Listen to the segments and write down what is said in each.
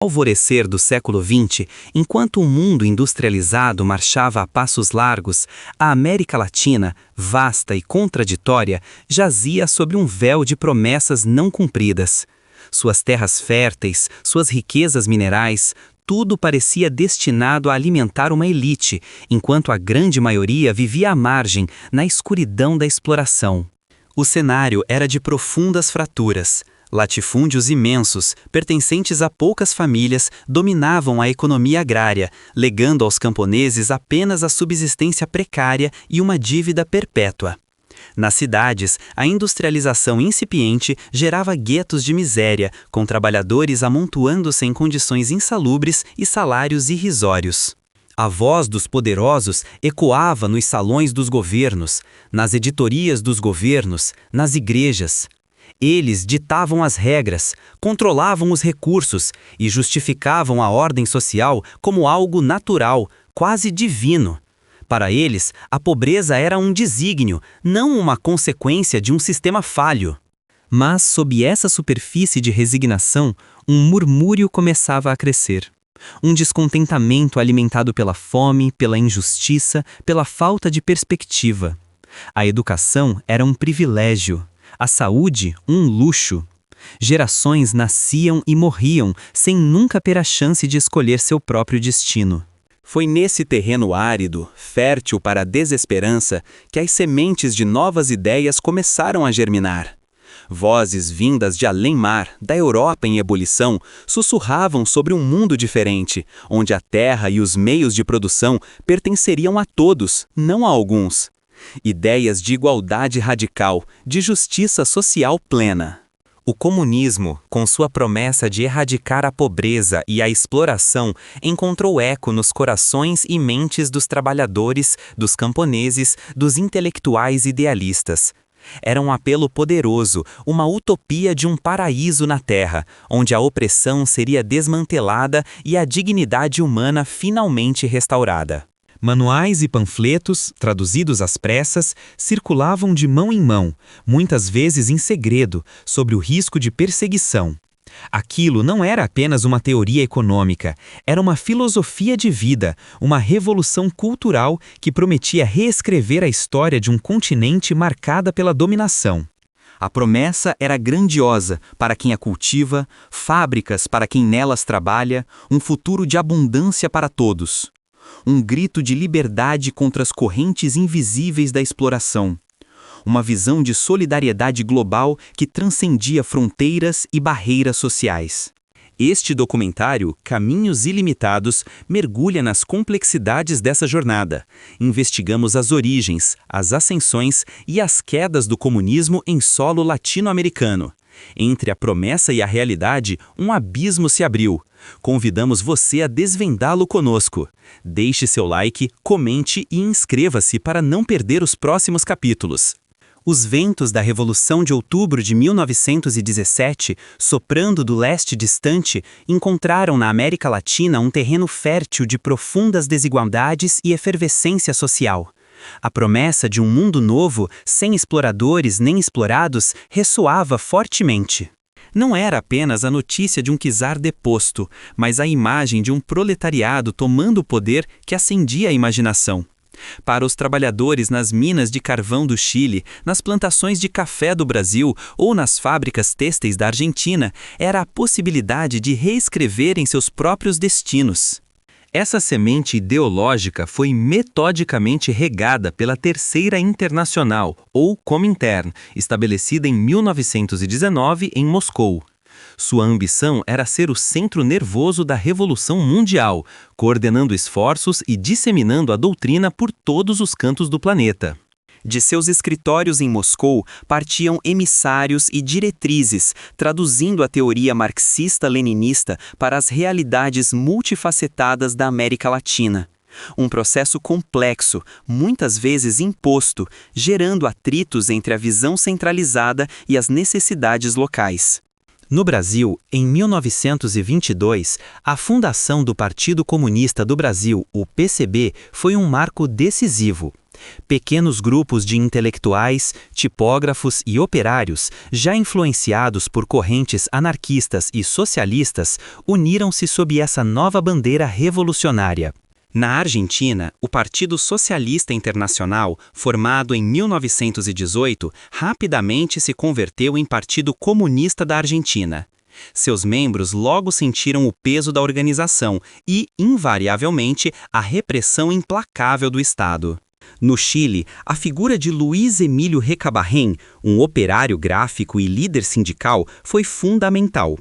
Alvorecer do século XX, enquanto o mundo industrializado marchava a passos largos, a América Latina, vasta e contraditória, jazia sobre um véu de promessas não cumpridas. Suas terras férteis, suas riquezas minerais, tudo parecia destinado a alimentar uma elite, enquanto a grande maioria vivia à margem, na escuridão da exploração. O cenário era de profundas fraturas. Latifúndios imensos, pertencentes a poucas famílias, dominavam a economia agrária, legando aos camponeses apenas a subsistência precária e uma dívida perpétua. Nas cidades, a industrialização incipiente gerava guetos de miséria, com trabalhadores amontoando-se em condições insalubres e salários irrisórios. A voz dos poderosos ecoava nos salões dos governos, nas editorias dos governos, nas igrejas. Eles ditavam as regras, controlavam os recursos e justificavam a ordem social como algo natural, quase divino. Para eles, a pobreza era um desígnio, não uma consequência de um sistema falho. Mas, sob essa superfície de resignação, um murmúrio começava a crescer. Um descontentamento alimentado pela fome, pela injustiça, pela falta de perspectiva. A educação era um privilégio. A saúde, um luxo. Gerações nasciam e morriam sem nunca ter a chance de escolher seu próprio destino. Foi nesse terreno árido, fértil para a desesperança, que as sementes de novas ideias começaram a germinar. Vozes vindas de além-mar, da Europa em ebulição, sussurravam sobre um mundo diferente, onde a terra e os meios de produção pertenceriam a todos, não a alguns. Ideias de igualdade radical, de justiça social plena. O comunismo, com sua promessa de erradicar a pobreza e a exploração, encontrou eco nos corações e mentes dos trabalhadores, dos camponeses, dos intelectuais idealistas. Era um apelo poderoso, uma utopia de um paraíso na Terra, onde a opressão seria desmantelada e a dignidade humana finalmente restaurada. Manuais e panfletos, traduzidos às pressas, circulavam de mão em mão, muitas vezes em segredo, sobre o risco de perseguição. Aquilo não era apenas uma teoria econômica, era uma filosofia de vida, uma revolução cultural que prometia reescrever a história de um continente marcada pela dominação. A promessa era grandiosa para quem a cultiva, fábricas para quem nelas trabalha, um futuro de abundância para todos. Um grito de liberdade contra as correntes invisíveis da exploração. Uma visão de solidariedade global que transcendia fronteiras e barreiras sociais. Este documentário, Caminhos Ilimitados, mergulha nas complexidades dessa jornada. Investigamos as origens, as ascensões e as quedas do comunismo em solo latino-americano. Entre a promessa e a realidade, um abismo se abriu. Convidamos você a desvendá-lo conosco. Deixe seu like, comente e inscreva-se para não perder os próximos capítulos. Os ventos da Revolução de Outubro de 1917, soprando do leste distante, encontraram na América Latina um terreno fértil de profundas desigualdades e efervescência social. A promessa de um mundo novo, sem exploradores nem explorados, ressoava fortemente. Não era apenas a notícia de um czar deposto, mas a imagem de um proletariado tomando o poder que acendia a imaginação. Para os trabalhadores nas minas de carvão do Chile, nas plantações de café do Brasil ou nas fábricas têxteis da Argentina, era a possibilidade de reescreverem seus próprios destinos. Essa semente ideológica foi metodicamente regada pela Terceira Internacional, ou Comintern, estabelecida em 1919 em Moscou. Sua ambição era ser o centro nervoso da Revolução Mundial, coordenando esforços e disseminando a doutrina por todos os cantos do planeta. De seus escritórios em Moscou partiam emissários e diretrizes, traduzindo a teoria marxista-leninista para as realidades multifacetadas da América Latina. Um processo complexo, muitas vezes imposto, gerando atritos entre a visão centralizada e as necessidades locais. No Brasil, em 1922, a fundação do Partido Comunista do Brasil, o PCB, foi um marco decisivo. Pequenos grupos de intelectuais, tipógrafos e operários, já influenciados por correntes anarquistas e socialistas, uniram-se sob essa nova bandeira revolucionária. Na Argentina, o Partido Socialista Internacional, formado em 1918, rapidamente se converteu em Partido Comunista da Argentina. Seus membros logo sentiram o peso da organização e, invariavelmente, a repressão implacável do Estado. No Chile, a figura de Luiz Emílio Recabarren, um operário gráfico e líder sindical, foi fundamental.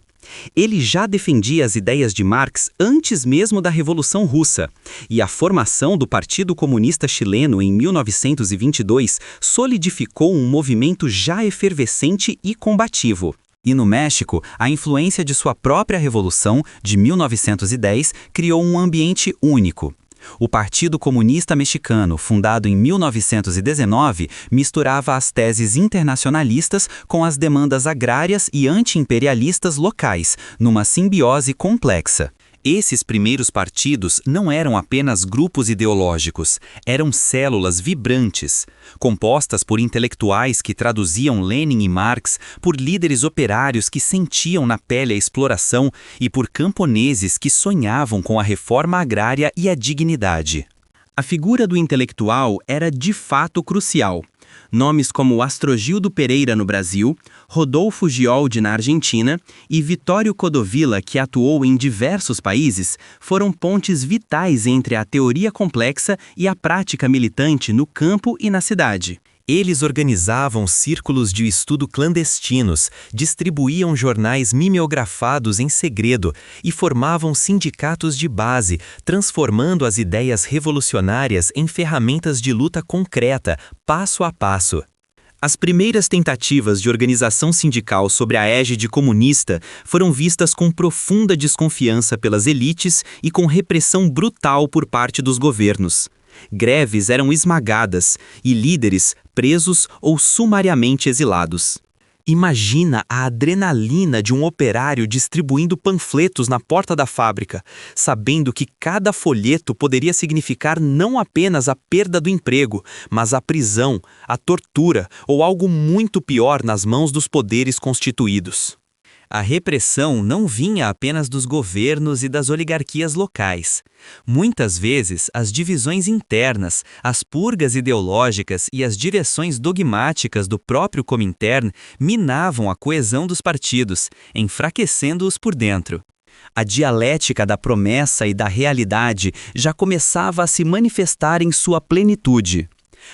Ele já defendia as ideias de Marx antes mesmo da Revolução Russa, e a formação do Partido Comunista Chileno em 1922 solidificou um movimento já efervescente e combativo. E no México, a influência de sua própria Revolução, de 1910, criou um ambiente único. O Partido Comunista Mexicano, fundado em 1919, misturava as teses internacionalistas com as demandas agrárias e anti-imperialistas locais, numa simbiose complexa. Esses primeiros partidos não eram apenas grupos ideológicos, eram células vibrantes, compostas por intelectuais que traduziam Lenin e Marx, por líderes operários que sentiam na pele a exploração e por camponeses que sonhavam com a reforma agrária e a dignidade. A figura do intelectual era de fato crucial. Nomes como Astrogildo Pereira no Brasil, Rodolfo Gioldi na Argentina e Vittorio Codovilla, que atuou em diversos países, foram pontes vitais entre a teoria complexa e a prática militante no campo e na cidade. Eles organizavam círculos de estudo clandestinos, distribuíam jornais mimeografados em segredo e formavam sindicatos de base, transformando as ideias revolucionárias em ferramentas de luta concreta, passo a passo. As primeiras tentativas de organização sindical sob a égide comunista foram vistas com profunda desconfiança pelas elites e com repressão brutal por parte dos governos. Greves eram esmagadas e líderes presos ou sumariamente exilados. Imagina a adrenalina de um operário distribuindo panfletos na porta da fábrica, sabendo que cada folheto poderia significar não apenas a perda do emprego, mas a prisão, a tortura ou algo muito pior nas mãos dos poderes constituídos. A repressão não vinha apenas dos governos e das oligarquias locais. Muitas vezes, as divisões internas, as purgas ideológicas e as direções dogmáticas do próprio Comintern minavam a coesão dos partidos, enfraquecendo-os por dentro. A dialética da promessa e da realidade já começava a se manifestar em sua plenitude.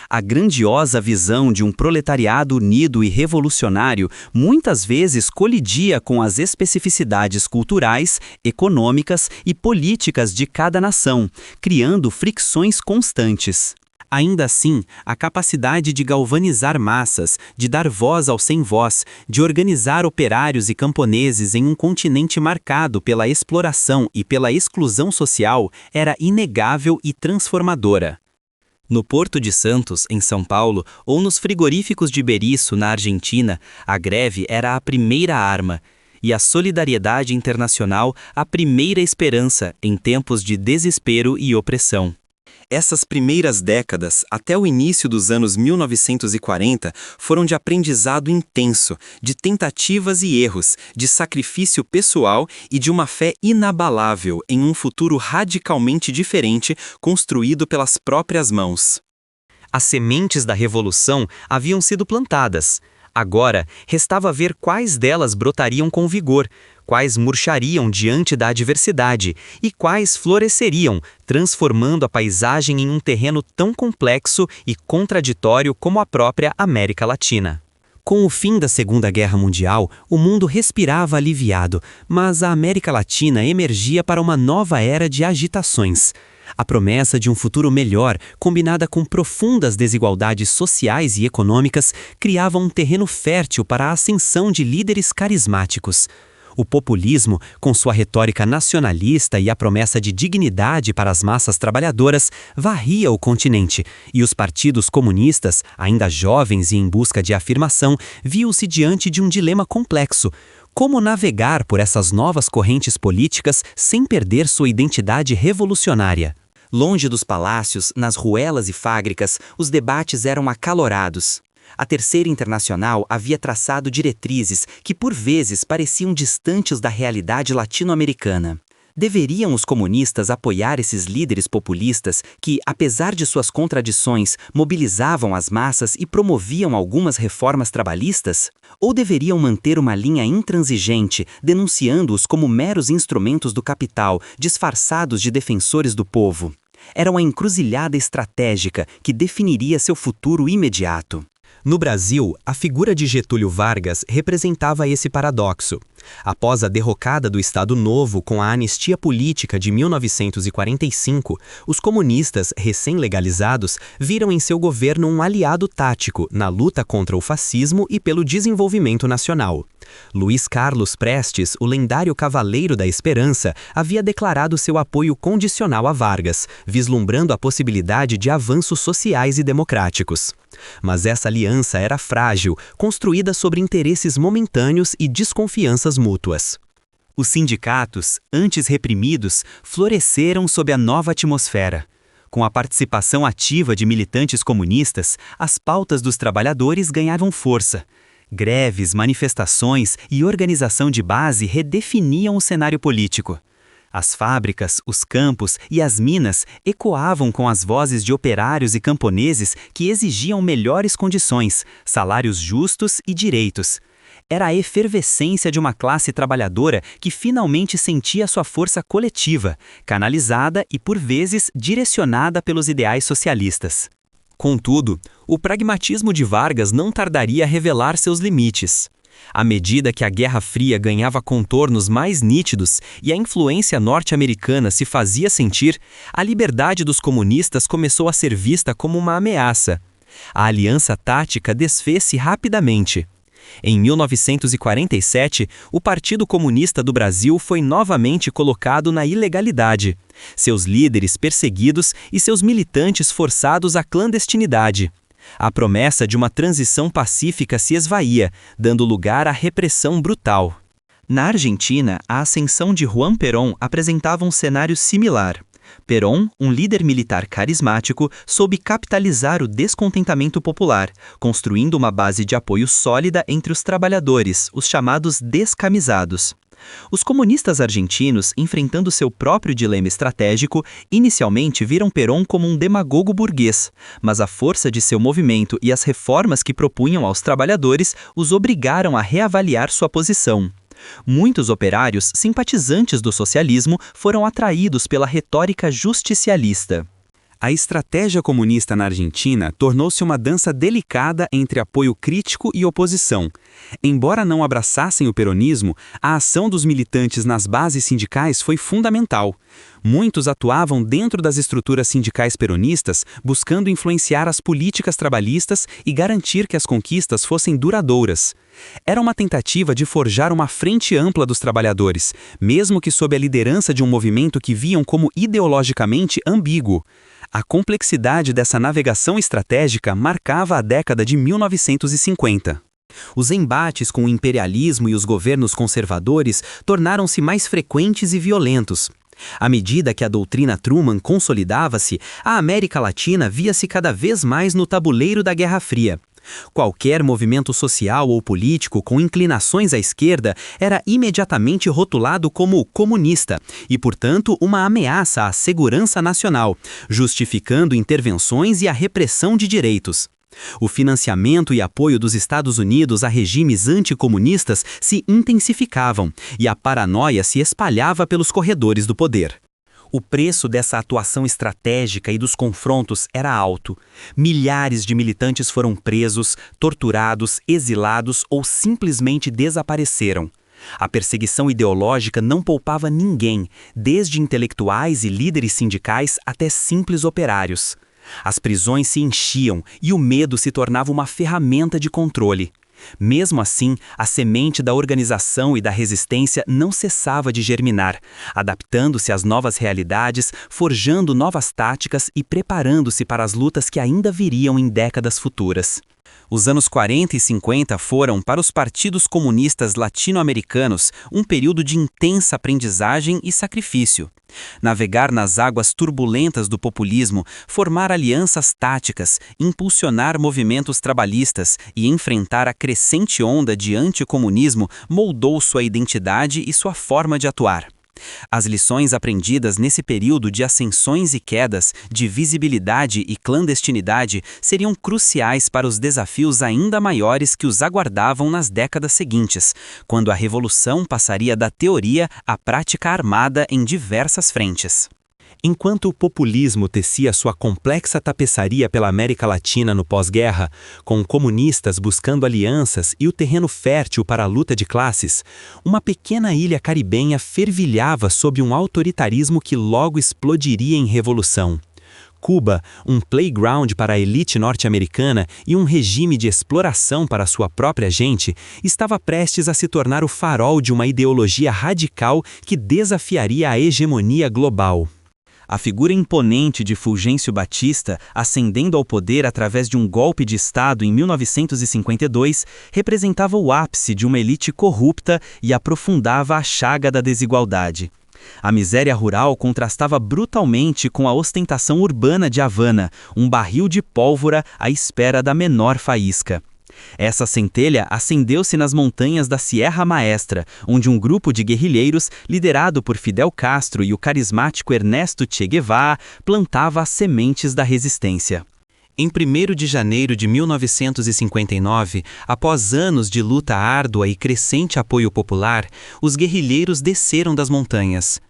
A grandiosa visão de um proletariado unido e revolucionário muitas vezes colidia com as especificidades culturais, econômicas e políticas de cada nação, criando fricções constantes. Ainda assim, a capacidade de galvanizar massas, de dar voz ao sem voz, de organizar operários e camponeses em um continente marcado pela exploração e pela exclusão social era inegável e transformadora. No Porto de Santos, em São Paulo, ou nos frigoríficos de Berisso, na Argentina, a greve era a primeira arma, e a solidariedade internacional a primeira esperança em tempos de desespero e opressão. Essas primeiras décadas, até o início dos anos 1940, foram de aprendizado intenso, de tentativas e erros, de sacrifício pessoal e de uma fé inabalável em um futuro radicalmente diferente construído pelas próprias mãos. As sementes da revolução haviam sido plantadas. Agora, restava ver quais delas brotariam com vigor, quais murchariam diante da adversidade e quais floresceriam, transformando a paisagem em um terreno tão complexo e contraditório como a própria América Latina. Com o fim da Segunda Guerra Mundial, o mundo respirava aliviado, mas a América Latina emergia para uma nova era de agitações. A promessa de um futuro melhor, combinada com profundas desigualdades sociais e econômicas, criava um terreno fértil para a ascensão de líderes carismáticos. O populismo, com sua retórica nacionalista e a promessa de dignidade para as massas trabalhadoras, varria o continente, e os partidos comunistas, ainda jovens e em busca de afirmação, viam-se diante de um dilema complexo: como navegar por essas novas correntes políticas sem perder sua identidade revolucionária? Longe dos palácios, nas ruelas e fábricas, os debates eram acalorados. A Terceira Internacional havia traçado diretrizes que por vezes pareciam distantes da realidade latino-americana. Deveriam os comunistas apoiar esses líderes populistas que, apesar de suas contradições, mobilizavam as massas e promoviam algumas reformas trabalhistas? Ou deveriam manter uma linha intransigente, denunciando-os como meros instrumentos do capital, disfarçados de defensores do povo? Era uma encruzilhada estratégica que definiria seu futuro imediato. No Brasil, a figura de Getúlio Vargas representava esse paradoxo. Após a derrocada do Estado Novo com a anistia política de 1945, os comunistas recém-legalizados viram em seu governo um aliado tático na luta contra o fascismo e pelo desenvolvimento nacional. Luiz Carlos Prestes, o lendário Cavaleiro da Esperança, havia declarado seu apoio condicional a Vargas, vislumbrando a possibilidade de avanços sociais e democráticos. Mas essa aliança era frágil, construída sobre interesses momentâneos e desconfianças mútuas. Os sindicatos, antes reprimidos, floresceram sob a nova atmosfera. Com a participação ativa de militantes comunistas, as pautas dos trabalhadores ganhavam força. Greves, manifestações e organização de base redefiniam o cenário político. As fábricas, os campos e as minas ecoavam com as vozes de operários e camponeses que exigiam melhores condições, salários justos e direitos. Era a efervescência de uma classe trabalhadora que finalmente sentia sua força coletiva, canalizada e, por vezes, direcionada pelos ideais socialistas. Contudo, o pragmatismo de Vargas não tardaria a revelar seus limites. À medida que a Guerra Fria ganhava contornos mais nítidos e a influência norte-americana se fazia sentir, a liberdade dos comunistas começou a ser vista como uma ameaça. A aliança tática desfez-se rapidamente. Em 1947, o Partido Comunista do Brasil foi novamente colocado na ilegalidade, seus líderes perseguidos e seus militantes forçados à clandestinidade. A promessa de uma transição pacífica se esvaía, dando lugar à repressão brutal. Na Argentina, a ascensão de Juan Perón apresentava um cenário similar. Perón, um líder militar carismático, soube capitalizar o descontentamento popular, construindo uma base de apoio sólida entre os trabalhadores, os chamados descamisados. Os comunistas argentinos, enfrentando seu próprio dilema estratégico, inicialmente viram Perón como um demagogo burguês, mas a força de seu movimento e as reformas que propunham aos trabalhadores os obrigaram a reavaliar sua posição. Muitos operários, simpatizantes do socialismo, foram atraídos pela retórica justicialista. A estratégia comunista na Argentina tornou-se uma dança delicada entre apoio crítico e oposição. Embora não abraçassem o peronismo, a ação dos militantes nas bases sindicais foi fundamental. Muitos atuavam dentro das estruturas sindicais peronistas, buscando influenciar as políticas trabalhistas e garantir que as conquistas fossem duradouras. Era uma tentativa de forjar uma frente ampla dos trabalhadores, mesmo que sob a liderança de um movimento que viam como ideologicamente ambíguo. A complexidade dessa navegação estratégica marcava a década de 1950. Os embates com o imperialismo e os governos conservadores tornaram-se mais frequentes e violentos. À medida que a doutrina Truman consolidava-se, a América Latina via-se cada vez mais no tabuleiro da Guerra Fria. Qualquer movimento social ou político com inclinações à esquerda era imediatamente rotulado como comunista e, portanto, uma ameaça à segurança nacional, justificando intervenções e a repressão de direitos. O financiamento e apoio dos Estados Unidos a regimes anticomunistas se intensificavam e a paranoia se espalhava pelos corredores do poder. O preço dessa atuação estratégica e dos confrontos era alto. Milhares de militantes foram presos, torturados, exilados ou simplesmente desapareceram. A perseguição ideológica não poupava ninguém, desde intelectuais e líderes sindicais até simples operários. As prisões se enchiam e o medo se tornava uma ferramenta de controle. Mesmo assim, a semente da organização e da resistência não cessava de germinar, adaptando-se às novas realidades, forjando novas táticas e preparando-se para as lutas que ainda viriam em décadas futuras. Os anos 40 e 50 foram, para os partidos comunistas latino-americanos, um período de intensa aprendizagem e sacrifício. Navegar nas águas turbulentas do populismo, formar alianças táticas, impulsionar movimentos trabalhistas e enfrentar a crescente onda de anticomunismo moldou sua identidade e sua forma de atuar. As lições aprendidas nesse período de ascensões e quedas, de visibilidade e clandestinidade, seriam cruciais para os desafios ainda maiores que os aguardavam nas décadas seguintes, quando a revolução passaria da teoria à prática armada em diversas frentes. Enquanto o populismo tecia sua complexa tapeçaria pela América Latina no pós-guerra, com comunistas buscando alianças e o terreno fértil para a luta de classes, uma pequena ilha caribenha fervilhava sob um autoritarismo que logo explodiria em revolução. Cuba, um playground para a elite norte-americana e um regime de exploração para sua própria gente, estava prestes a se tornar o farol de uma ideologia radical que desafiaria a hegemonia global. A figura imponente de Fulgêncio Batista, ascendendo ao poder através de um golpe de Estado em 1952, representava o ápice de uma elite corrupta e aprofundava a chaga da desigualdade. A miséria rural contrastava brutalmente com a ostentação urbana de Havana, um barril de pólvora à espera da menor faísca. Essa centelha acendeu-se nas montanhas da Sierra Maestra, onde um grupo de guerrilheiros, liderado por Fidel Castro e o carismático Ernesto Che Guevara, plantava as sementes da resistência. Em 1º de janeiro de 1959, após anos de luta árdua e crescente apoio popular, os guerrilheiros desceram das montanhas.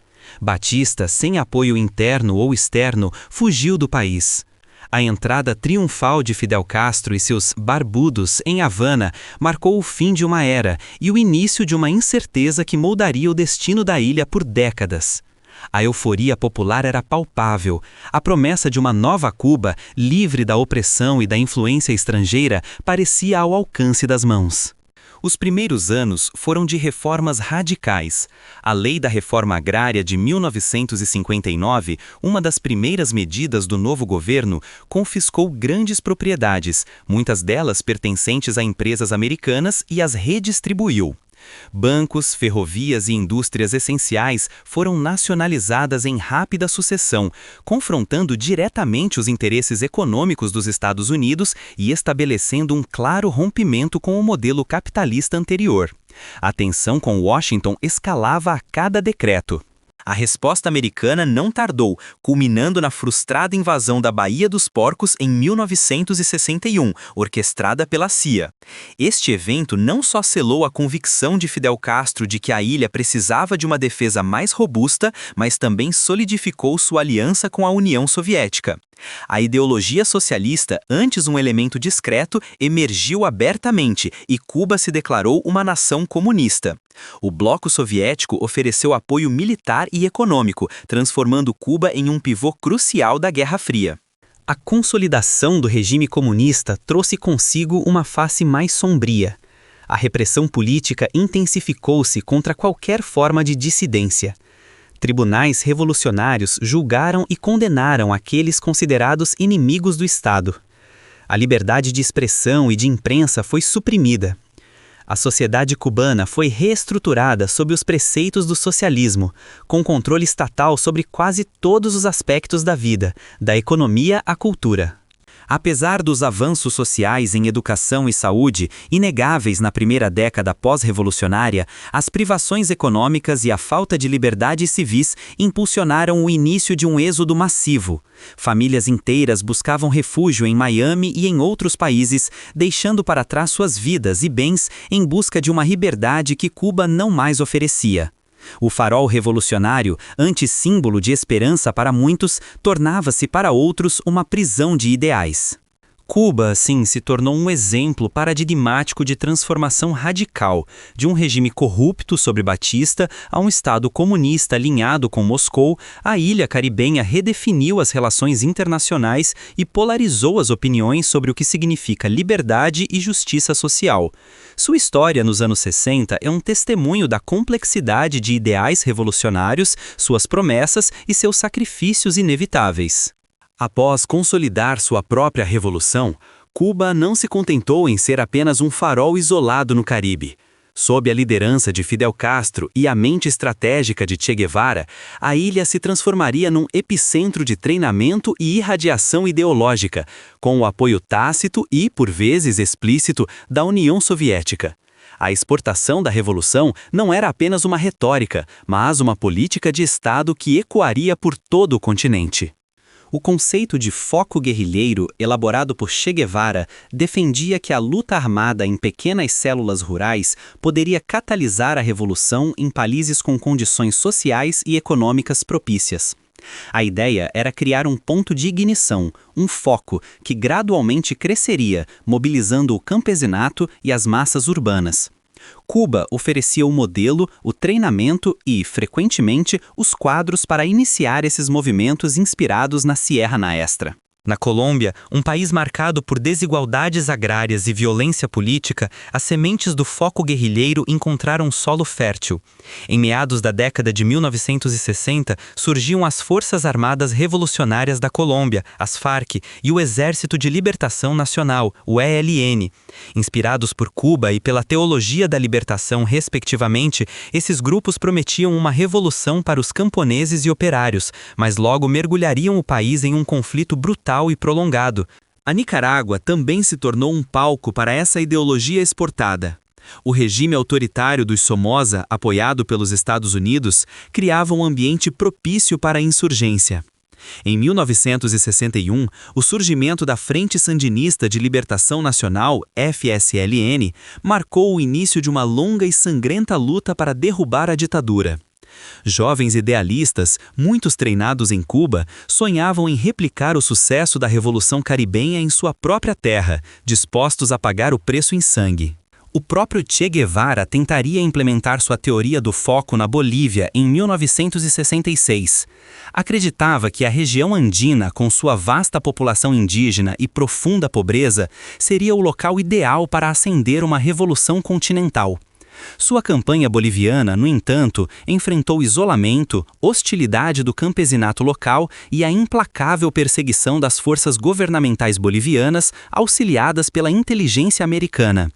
Batista, sem apoio interno ou externo, fugiu do país. A entrada triunfal de Fidel Castro e seus barbudos em Havana marcou o fim de uma era e o início de uma incerteza que moldaria o destino da ilha por décadas. A euforia popular era palpável. A promessa de uma nova Cuba, livre da opressão e da influência estrangeira, parecia ao alcance das mãos. Os primeiros anos foram de reformas radicais. A Lei da Reforma Agrária de 1959, uma das primeiras medidas do novo governo, confiscou grandes propriedades, muitas delas pertencentes a empresas americanas, e as redistribuiu. Bancos, ferrovias e indústrias essenciais foram nacionalizadas em rápida sucessão, confrontando diretamente os interesses econômicos dos Estados Unidos e estabelecendo um claro rompimento com o modelo capitalista anterior. A tensão com Washington escalava a cada decreto. A resposta americana não tardou, culminando na frustrada invasão da Baía dos Porcos em 1961, orquestrada pela CIA. Este evento não só selou a convicção de Fidel Castro de que a ilha precisava de uma defesa mais robusta, mas também solidificou sua aliança com a União Soviética. A ideologia socialista, antes um elemento discreto, emergiu abertamente e Cuba se declarou uma nação comunista. O bloco soviético ofereceu apoio militar e econômico, transformando Cuba em um pivô crucial da Guerra Fria. A consolidação do regime comunista trouxe consigo uma face mais sombria. A repressão política intensificou-se contra qualquer forma de dissidência. Tribunais revolucionários julgaram e condenaram aqueles considerados inimigos do Estado. A liberdade de expressão e de imprensa foi suprimida. A sociedade cubana foi reestruturada sob os preceitos do socialismo, com controle estatal sobre quase todos os aspectos da vida, da economia à cultura. Apesar dos avanços sociais em educação e saúde, inegáveis na primeira década pós-revolucionária, as privações econômicas e a falta de liberdades civis impulsionaram o início de um êxodo massivo. Famílias inteiras buscavam refúgio em Miami e em outros países, deixando para trás suas vidas e bens em busca de uma liberdade que Cuba não mais oferecia. O farol revolucionário, antissímbolo de esperança para muitos, tornava-se para outros uma prisão de ideais. Cuba, assim, se tornou um exemplo paradigmático de transformação radical, de um regime corrupto sob Batista a um Estado comunista alinhado com Moscou. A ilha caribenha redefiniu as relações internacionais e polarizou as opiniões sobre o que significa liberdade e justiça social. Sua história nos anos 60 é um testemunho da complexidade de ideais revolucionários, suas promessas e seus sacrifícios inevitáveis. Após consolidar sua própria revolução, Cuba não se contentou em ser apenas um farol isolado no Caribe. Sob a liderança de Fidel Castro e a mente estratégica de Che Guevara, a ilha se transformaria num epicentro de treinamento e irradiação ideológica, com o apoio tácito e, por vezes, explícito da União Soviética. A exportação da revolução não era apenas uma retórica, mas uma política de Estado que ecoaria por todo o continente. O conceito de foco guerrilheiro, elaborado por Che Guevara, defendia que a luta armada em pequenas células rurais poderia catalisar a revolução em países com condições sociais e econômicas propícias. A ideia era criar um ponto de ignição, um foco, que gradualmente cresceria, mobilizando o campesinato e as massas urbanas. Cuba oferecia o modelo, o treinamento e, frequentemente, os quadros para iniciar esses movimentos inspirados na Sierra Maestra. Na Colômbia, um país marcado por desigualdades agrárias e violência política, as sementes do foco guerrilheiro encontraram solo fértil. Em meados da década de 1960, surgiam as Forças Armadas Revolucionárias da Colômbia, as FARC, e o Exército de Libertação Nacional, o ELN. Inspirados por Cuba e pela teologia da libertação, respectivamente, esses grupos prometiam uma revolução para os camponeses e operários, mas logo mergulhariam o país em um conflito brutal e prolongado. A Nicarágua também se tornou um palco para essa ideologia exportada. O regime autoritário dos Somoza, apoiado pelos Estados Unidos, criava um ambiente propício para a insurgência. Em 1961, o surgimento da Frente Sandinista de Libertação Nacional, FSLN, marcou o início de uma longa e sangrenta luta para derrubar a ditadura. Jovens idealistas, muitos treinados em Cuba, sonhavam em replicar o sucesso da Revolução Caribenha em sua própria terra, dispostos a pagar o preço em sangue. O próprio Che Guevara tentaria implementar sua teoria do foco na Bolívia em 1966. Acreditava que a região andina, com sua vasta população indígena e profunda pobreza, seria o local ideal para acender uma revolução continental. Sua campanha boliviana, no entanto, enfrentou isolamento, hostilidade do campesinato local e a implacável perseguição das forças governamentais bolivianas, auxiliadas pela inteligência americana.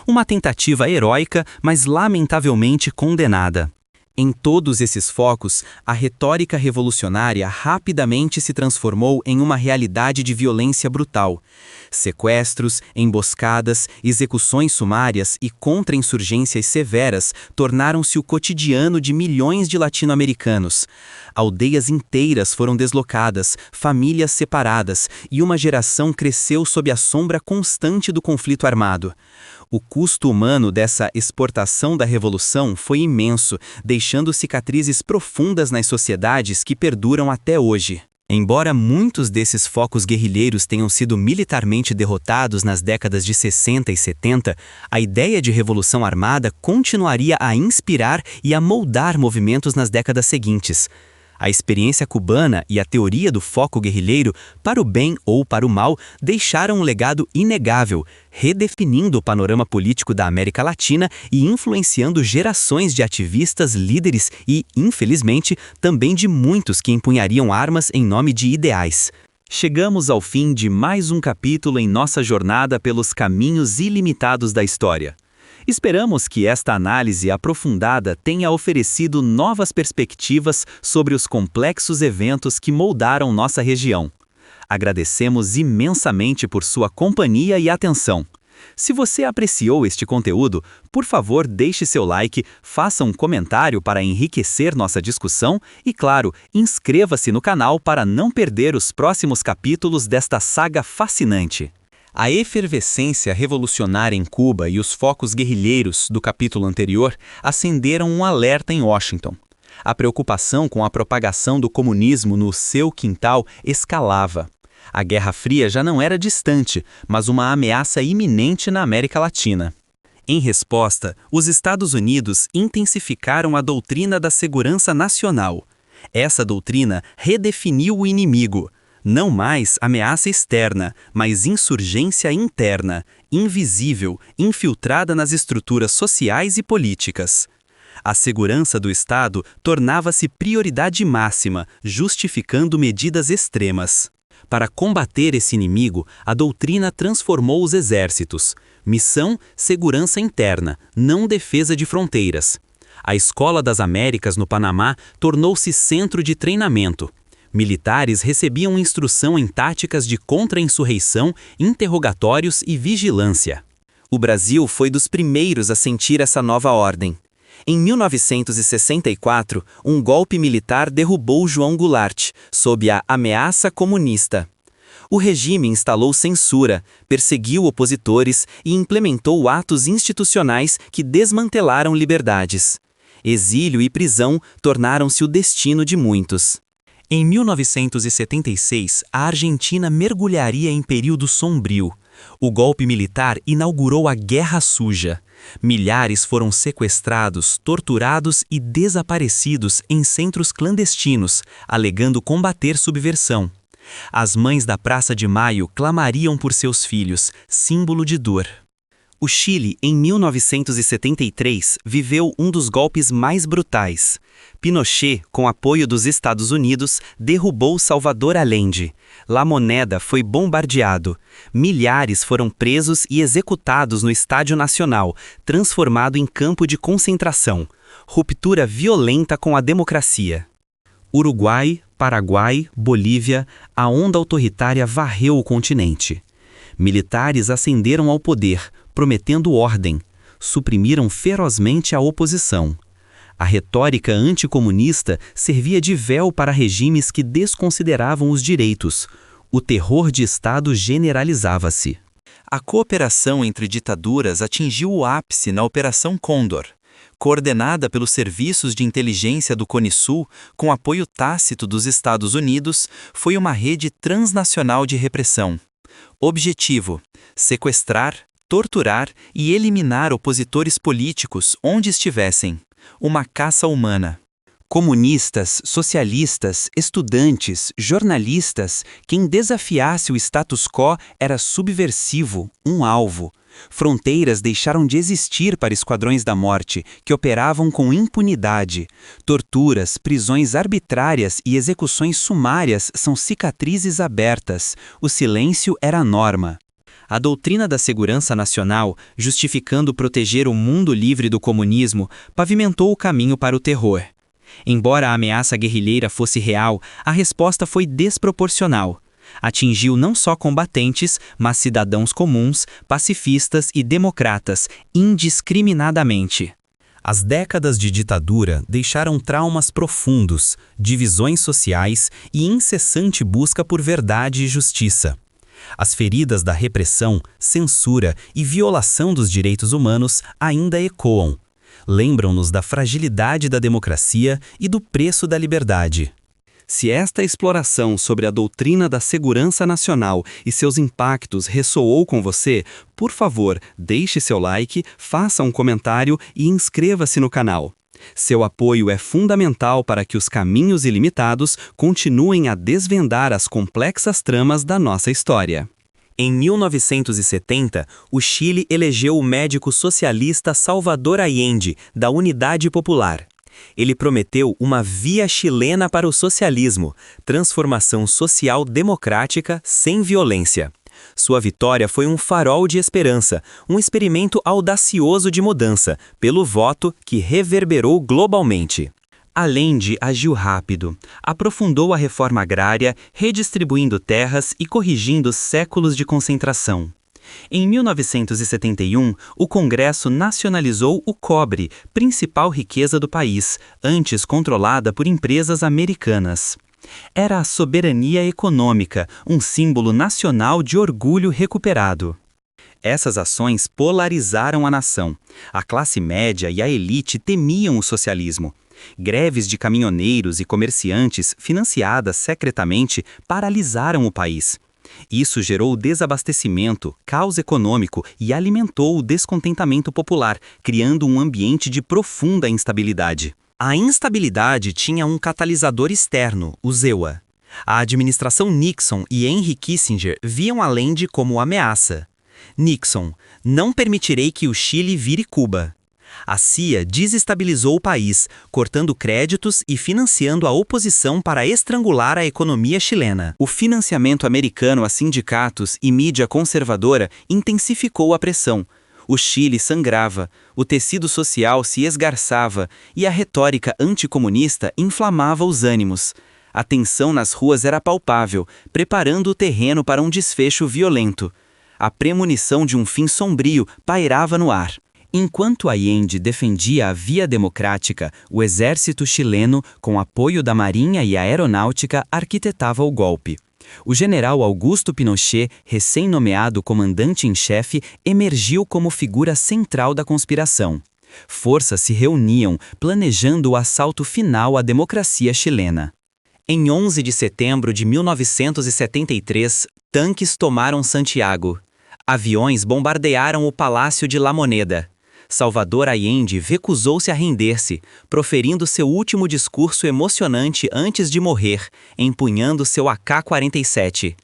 Uma tentativa heróica, mas lamentavelmente condenada. Em todos esses focos, a retórica revolucionária rapidamente se transformou em uma realidade de violência brutal. Sequestros, emboscadas, execuções sumárias e contra-insurgências severas tornaram-se o cotidiano de milhões de latino-americanos. Aldeias inteiras foram deslocadas, famílias separadas e uma geração cresceu sob a sombra constante do conflito armado. O custo humano dessa exportação da revolução foi imenso, deixando cicatrizes profundas nas sociedades que perduram até hoje. Embora muitos desses focos guerrilheiros tenham sido militarmente derrotados nas décadas de 60 e 70, a ideia de revolução armada continuaria a inspirar e a moldar movimentos nas décadas seguintes. A experiência cubana e a teoria do foco guerrilheiro, para o bem ou para o mal, deixaram um legado inegável, redefinindo o panorama político da América Latina e influenciando gerações de ativistas, líderes e, infelizmente, também de muitos que empunhariam armas em nome de ideais. Chegamos ao fim de mais um capítulo em nossa jornada pelos caminhos ilimitados da história. Esperamos que esta análise aprofundada tenha oferecido novas perspectivas sobre os complexos eventos que moldaram nossa região. Agradecemos imensamente por sua companhia e atenção. Se você apreciou este conteúdo, por favor deixe seu like, faça um comentário para enriquecer nossa discussão e, claro, inscreva-se no canal para não perder os próximos capítulos desta saga fascinante. A efervescência revolucionária em Cuba e os focos guerrilheiros do capítulo anterior acenderam um alerta em Washington. A preocupação com a propagação do comunismo no seu quintal escalava. A Guerra Fria já não era distante, mas uma ameaça iminente na América Latina. Em resposta, os Estados Unidos intensificaram a doutrina da segurança nacional. Essa doutrina redefiniu o inimigo. Não mais ameaça externa, mas insurgência interna, invisível, infiltrada nas estruturas sociais e políticas. A segurança do Estado tornava-se prioridade máxima, justificando medidas extremas. Para combater esse inimigo, a doutrina transformou os exércitos. Missão: segurança interna, não defesa de fronteiras. A Escola das Américas no Panamá tornou-se centro de treinamento. Militares recebiam instrução em táticas de contra-insurreição, interrogatórios e vigilância. O Brasil foi dos primeiros a sentir essa nova ordem. Em 1964, um golpe militar derrubou João Goulart, sob a ameaça comunista. O regime instalou censura, perseguiu opositores e implementou atos institucionais que desmantelaram liberdades. Exílio e prisão tornaram-se o destino de muitos. Em 1976, a Argentina mergulharia em período sombrio. O golpe militar inaugurou a Guerra Suja. Milhares foram sequestrados, torturados e desaparecidos em centros clandestinos, alegando combater subversão. As mães da Praça de Maio clamariam por seus filhos, símbolo de dor. O Chile, em 1973, viveu um dos golpes mais brutais. Pinochet, com apoio dos Estados Unidos, derrubou Salvador Allende. La Moneda foi bombardeado. Milhares foram presos e executados no Estádio Nacional, transformado em campo de concentração. Ruptura violenta com a democracia. Uruguai, Paraguai, Bolívia, a onda autoritária varreu o continente. Militares ascenderam ao poder, prometendo ordem. Suprimiram ferozmente a oposição. A retórica anticomunista servia de véu para regimes que desconsideravam os direitos. O terror de Estado generalizava-se. A cooperação entre ditaduras atingiu o ápice na Operação Condor. Coordenada pelos serviços de inteligência do Cone Sul, com apoio tácito dos Estados Unidos, foi uma rede transnacional de repressão. Objetivo: sequestrar, torturar e eliminar opositores políticos onde estivessem. Uma caça humana. Comunistas, socialistas, estudantes, jornalistas, quem desafiasse o status quo era subversivo, um alvo. Fronteiras deixaram de existir para esquadrões da morte, que operavam com impunidade. Torturas, prisões arbitrárias e execuções sumárias são cicatrizes abertas. O silêncio era a norma. A doutrina da segurança nacional, justificando proteger o mundo livre do comunismo, pavimentou o caminho para o terror. Embora a ameaça guerrilheira fosse real, a resposta foi desproporcional. Atingiu não só combatentes, mas cidadãos comuns, pacifistas e democratas, indiscriminadamente. As décadas de ditadura deixaram traumas profundos, divisões sociais e incessante busca por verdade e justiça. As feridas da repressão, censura e violação dos direitos humanos ainda ecoam. Lembram-nos da fragilidade da democracia e do preço da liberdade. Se esta exploração sobre a doutrina da segurança nacional e seus impactos ressoou com você, por favor, deixe seu like, faça um comentário e inscreva-se no canal. Seu apoio é fundamental para que os caminhos ilimitados continuem a desvendar as complexas tramas da nossa história. Em 1970, o Chile elegeu o médico socialista Salvador Allende, da Unidade Popular. Ele prometeu uma via chilena para o socialismo, transformação social democrática sem violência. Sua vitória foi um farol de esperança, um experimento audacioso de mudança, pelo voto que reverberou globalmente. Allende agiu rápido, aprofundou a reforma agrária, redistribuindo terras e corrigindo séculos de concentração. Em 1971, o Congresso nacionalizou o cobre, principal riqueza do país, antes controlada por empresas americanas. Era a soberania econômica, um símbolo nacional de orgulho recuperado. Essas ações polarizaram a nação. A classe média e a elite temiam o socialismo. Greves de caminhoneiros e comerciantes, financiadas secretamente, paralisaram o país. Isso gerou desabastecimento, caos econômico e alimentou o descontentamento popular, criando um ambiente de profunda instabilidade. A instabilidade tinha um catalisador externo, o ZEUA. A administração Nixon e Henry Kissinger viam Allende como ameaça. Nixon: não permitirei que o Chile vire Cuba. A CIA desestabilizou o país, cortando créditos e financiando a oposição para estrangular a economia chilena. O financiamento americano a sindicatos e mídia conservadora intensificou a pressão. O Chile sangrava, o tecido social se esgarçava e a retórica anticomunista inflamava os ânimos. A tensão nas ruas era palpável, preparando o terreno para um desfecho violento. A premonição de um fim sombrio pairava no ar. Enquanto Allende defendia a via democrática, o exército chileno, com apoio da Marinha e Aeronáutica, arquitetava o golpe. O general Augusto Pinochet, recém-nomeado comandante em chefe, emergiu como figura central da conspiração. Forças se reuniam, planejando o assalto final à democracia chilena. Em 11 de setembro de 1973, tanques tomaram Santiago. Aviões bombardearam o Palácio de La Moneda. Salvador Allende recusou-se a render-se, proferindo seu último discurso emocionante antes de morrer, empunhando seu AK-47.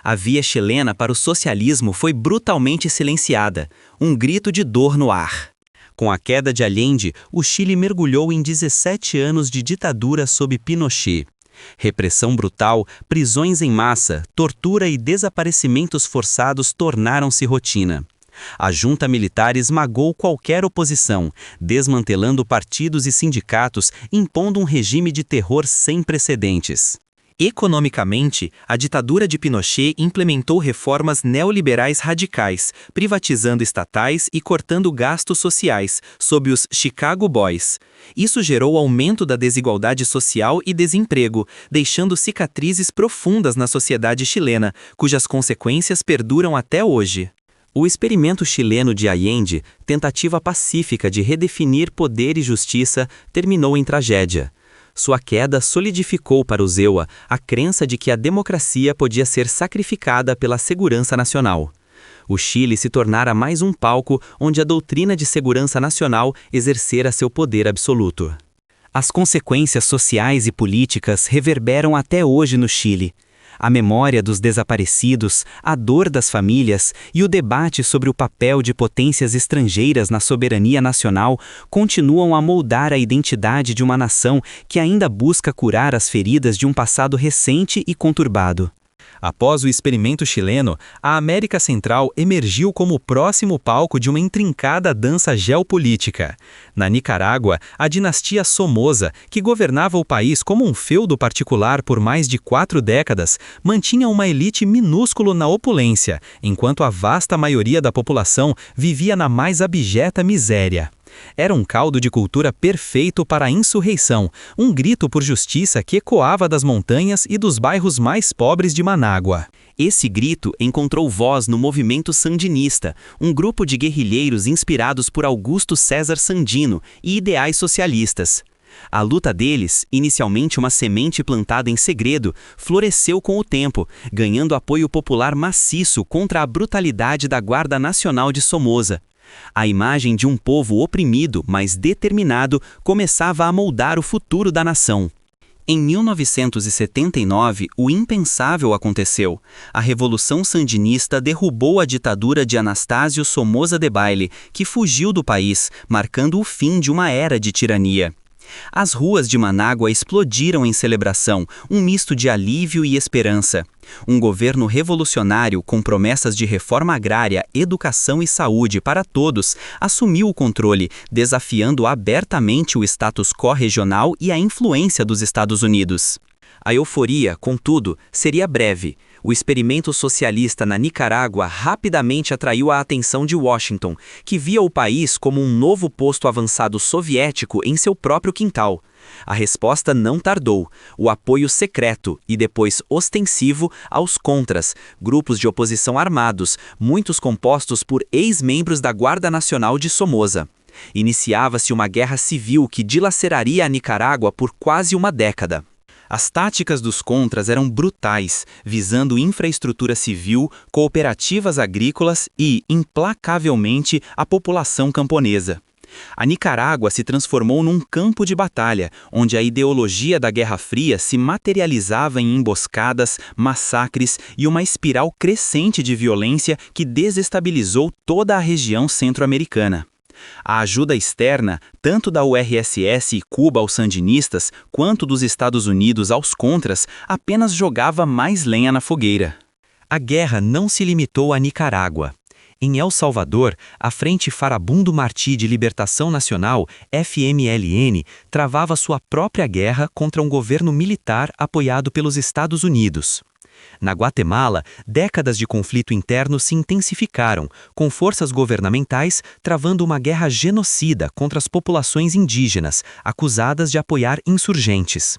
A via chilena para o socialismo foi brutalmente silenciada, um grito de dor no ar. Com a queda de Allende, o Chile mergulhou em 17 anos de ditadura sob Pinochet. Repressão brutal, prisões em massa, tortura e desaparecimentos forçados tornaram-se rotina. A junta militar esmagou qualquer oposição, desmantelando partidos e sindicatos, impondo um regime de terror sem precedentes. Economicamente, a ditadura de Pinochet implementou reformas neoliberais radicais, privatizando estatais e cortando gastos sociais, sob os Chicago Boys. Isso gerou aumento da desigualdade social e desemprego, deixando cicatrizes profundas na sociedade chilena, cujas consequências perduram até hoje. O experimento chileno de Allende, tentativa pacífica de redefinir poder e justiça, terminou em tragédia. Sua queda solidificou para os EUA a crença de que a democracia podia ser sacrificada pela segurança nacional. O Chile se tornara mais um palco onde a doutrina de segurança nacional exercera seu poder absoluto. As consequências sociais e políticas reverberam até hoje no Chile. A memória dos desaparecidos, a dor das famílias e o debate sobre o papel de potências estrangeiras na soberania nacional continuam a moldar a identidade de uma nação que ainda busca curar as feridas de um passado recente e conturbado. Após o experimento chileno, a América Central emergiu como o próximo palco de uma intrincada dança geopolítica. Na Nicarágua, a dinastia Somoza, que governava o país como um feudo particular por mais de 4 décadas, mantinha uma elite minúscula na opulência, enquanto a vasta maioria da população vivia na mais abjeta miséria. Era um caldo de cultura perfeito para a insurreição, um grito por justiça que ecoava das montanhas e dos bairros mais pobres de Manágua. Esse grito encontrou voz no movimento sandinista, um grupo de guerrilheiros inspirados por Augusto César Sandino e ideais socialistas. A luta deles, inicialmente uma semente plantada em segredo, floresceu com o tempo, ganhando apoio popular maciço contra a brutalidade da Guarda Nacional de Somoza. A imagem de um povo oprimido, mas determinado, começava a moldar o futuro da nação. Em 1979, o impensável aconteceu. A Revolução Sandinista derrubou a ditadura de Anastácio Somoza Debayle, que fugiu do país, marcando o fim de uma era de tirania. As ruas de Manágua explodiram em celebração, um misto de alívio e esperança. Um governo revolucionário com promessas de reforma agrária, educação e saúde para todos assumiu o controle, desafiando abertamente o status quo regional e a influência dos Estados Unidos. A euforia, contudo, seria breve. O experimento socialista na Nicarágua rapidamente atraiu a atenção de Washington, que via o país como um novo posto avançado soviético em seu próprio quintal. A resposta não tardou: o apoio secreto e depois ostensivo aos contras, grupos de oposição armados, muitos compostos por ex-membros da Guarda Nacional de Somoza. Iniciava-se uma guerra civil que dilaceraria a Nicarágua por quase uma década. As táticas dos contras eram brutais, visando infraestrutura civil, cooperativas agrícolas e, implacavelmente, a população camponesa. A Nicarágua se transformou num campo de batalha, onde a ideologia da Guerra Fria se materializava em emboscadas, massacres e uma espiral crescente de violência que desestabilizou toda a região centro-americana. A ajuda externa, tanto da URSS e Cuba aos sandinistas, quanto dos Estados Unidos aos contras, apenas jogava mais lenha na fogueira. A guerra não se limitou a Nicarágua. Em El Salvador, a Frente Farabundo Martí de Libertação Nacional, FMLN, travava sua própria guerra contra um governo militar apoiado pelos Estados Unidos. Na Guatemala, décadas de conflito interno se intensificaram, com forças governamentais travando uma guerra genocida contra as populações indígenas, acusadas de apoiar insurgentes.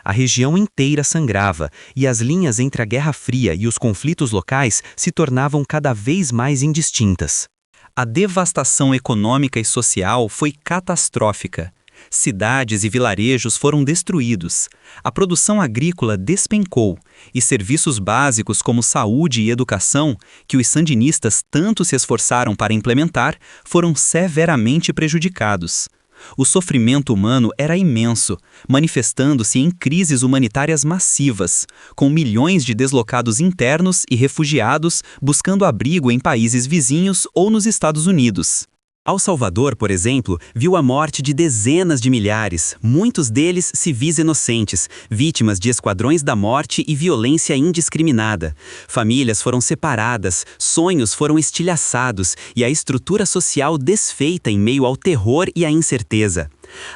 A região inteira sangrava, e as linhas entre a Guerra Fria e os conflitos locais se tornavam cada vez mais indistintas. A devastação econômica e social foi catastrófica. Cidades e vilarejos foram destruídos, a produção agrícola despencou e serviços básicos como saúde e educação, que os sandinistas tanto se esforçaram para implementar, foram severamente prejudicados. O sofrimento humano era imenso, manifestando-se em crises humanitárias massivas, com milhões de deslocados internos e refugiados buscando abrigo em países vizinhos ou nos Estados Unidos. El Salvador, por exemplo, viu a morte de dezenas de milhares, muitos deles civis inocentes, vítimas de esquadrões da morte e violência indiscriminada. Famílias foram separadas, sonhos foram estilhaçados e a estrutura social desfeita em meio ao terror e à incerteza.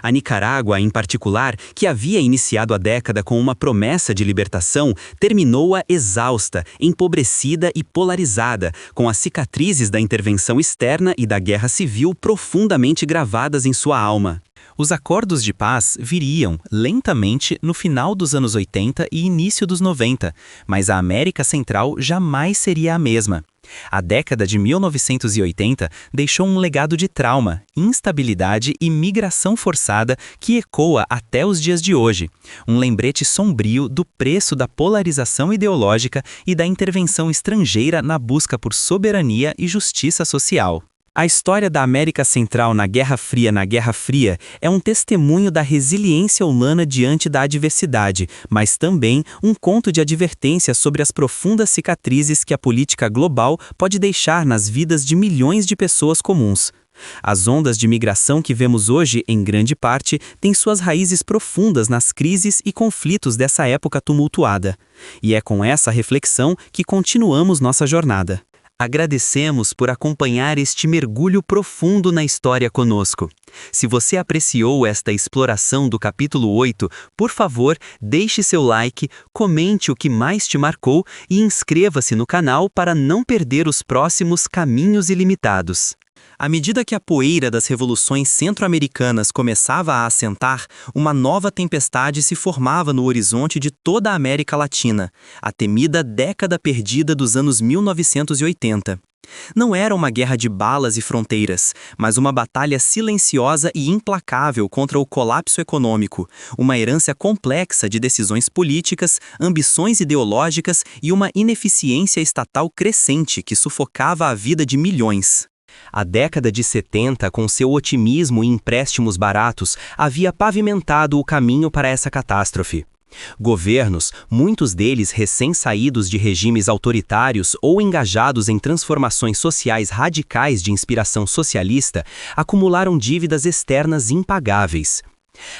A Nicarágua, em particular, que havia iniciado a década com uma promessa de libertação, terminou-a exausta, empobrecida e polarizada, com as cicatrizes da intervenção externa e da guerra civil profundamente gravadas em sua alma. Os acordos de paz viriam, lentamente, no final dos anos 80 e início dos 90, mas a América Central jamais seria a mesma. A década de 1980 deixou um legado de trauma, instabilidade e migração forçada que ecoa até os dias de hoje. Um lembrete sombrio do preço da polarização ideológica e da intervenção estrangeira na busca por soberania e justiça social. A história da América Central na Guerra Fria é um testemunho da resiliência humana diante da adversidade, mas também um conto de advertência sobre as profundas cicatrizes que a política global pode deixar nas vidas de milhões de pessoas comuns. As ondas de migração que vemos hoje, em grande parte, têm suas raízes profundas nas crises e conflitos dessa época tumultuada. E é com essa reflexão que continuamos nossa jornada. Agradecemos por acompanhar este mergulho profundo na história conosco. Se você apreciou esta exploração do capítulo 8, por favor, deixe seu like, comente o que mais te marcou e inscreva-se no canal para não perder os próximos Caminhos Ilimitados. À medida que a poeira das revoluções centro-americanas começava a assentar, uma nova tempestade se formava no horizonte de toda a América Latina, a temida década perdida dos anos 1980. Não era uma guerra de balas e fronteiras, mas uma batalha silenciosa e implacável contra o colapso econômico, uma herança complexa de decisões políticas, ambições ideológicas e uma ineficiência estatal crescente que sufocava a vida de milhões. A década de 70, com seu otimismo e empréstimos baratos, havia pavimentado o caminho para essa catástrofe. Governos, muitos deles recém-saídos de regimes autoritários ou engajados em transformações sociais radicais de inspiração socialista, acumularam dívidas externas impagáveis.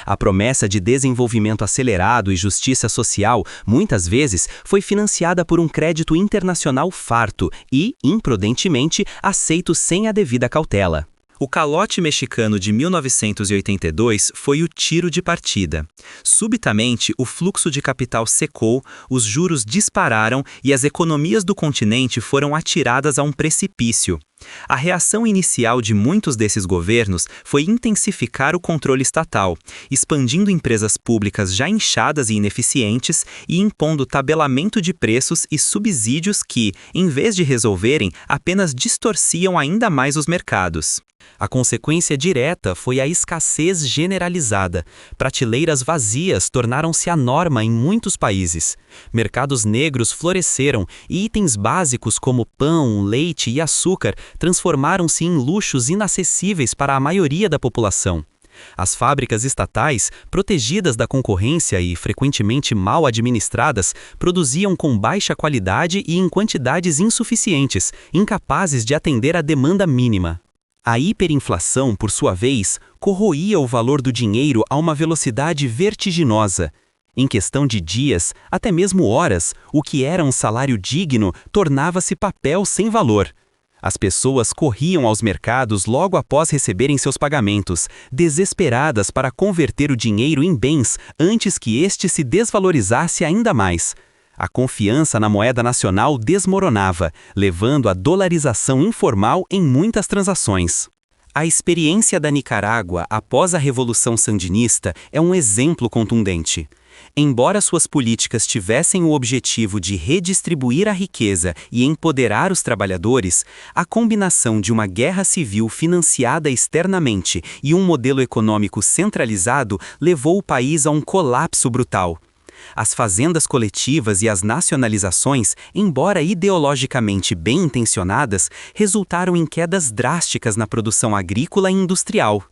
A promessa de desenvolvimento acelerado e justiça social, muitas vezes, foi financiada por um crédito internacional farto e, imprudentemente, aceito sem a devida cautela. O calote mexicano de 1982 foi o tiro de partida. Subitamente, o fluxo de capital secou, os juros dispararam e as economias do continente foram atiradas a um precipício. A reação inicial de muitos desses governos foi intensificar o controle estatal, expandindo empresas públicas já inchadas e ineficientes e impondo tabelamento de preços e subsídios que, em vez de resolverem, apenas distorciam ainda mais os mercados. A consequência direta foi a escassez generalizada. Prateleiras vazias tornaram-se a norma em muitos países. Mercados negros floresceram e itens básicos como pão, leite e açúcar transformaram-se em luxos inacessíveis para a maioria da população. As fábricas estatais, protegidas da concorrência e frequentemente mal administradas, produziam com baixa qualidade e em quantidades insuficientes, incapazes de atender à demanda mínima. A hiperinflação, por sua vez, corroía o valor do dinheiro a uma velocidade vertiginosa. Em questão de dias, até mesmo horas, o que era um salário digno tornava-se papel sem valor. As pessoas corriam aos mercados logo após receberem seus pagamentos, desesperadas para converter o dinheiro em bens antes que este se desvalorizasse ainda mais. A confiança na moeda nacional desmoronava, levando à dolarização informal em muitas transações. A experiência da Nicarágua após a Revolução Sandinista é um exemplo contundente. Embora suas políticas tivessem o objetivo de redistribuir a riqueza e empoderar os trabalhadores, a combinação de uma guerra civil financiada externamente e um modelo econômico centralizado levou o país a um colapso brutal. As fazendas coletivas e as nacionalizações, embora ideologicamente bem intencionadas, resultaram em quedas drásticas na produção agrícola e industrial.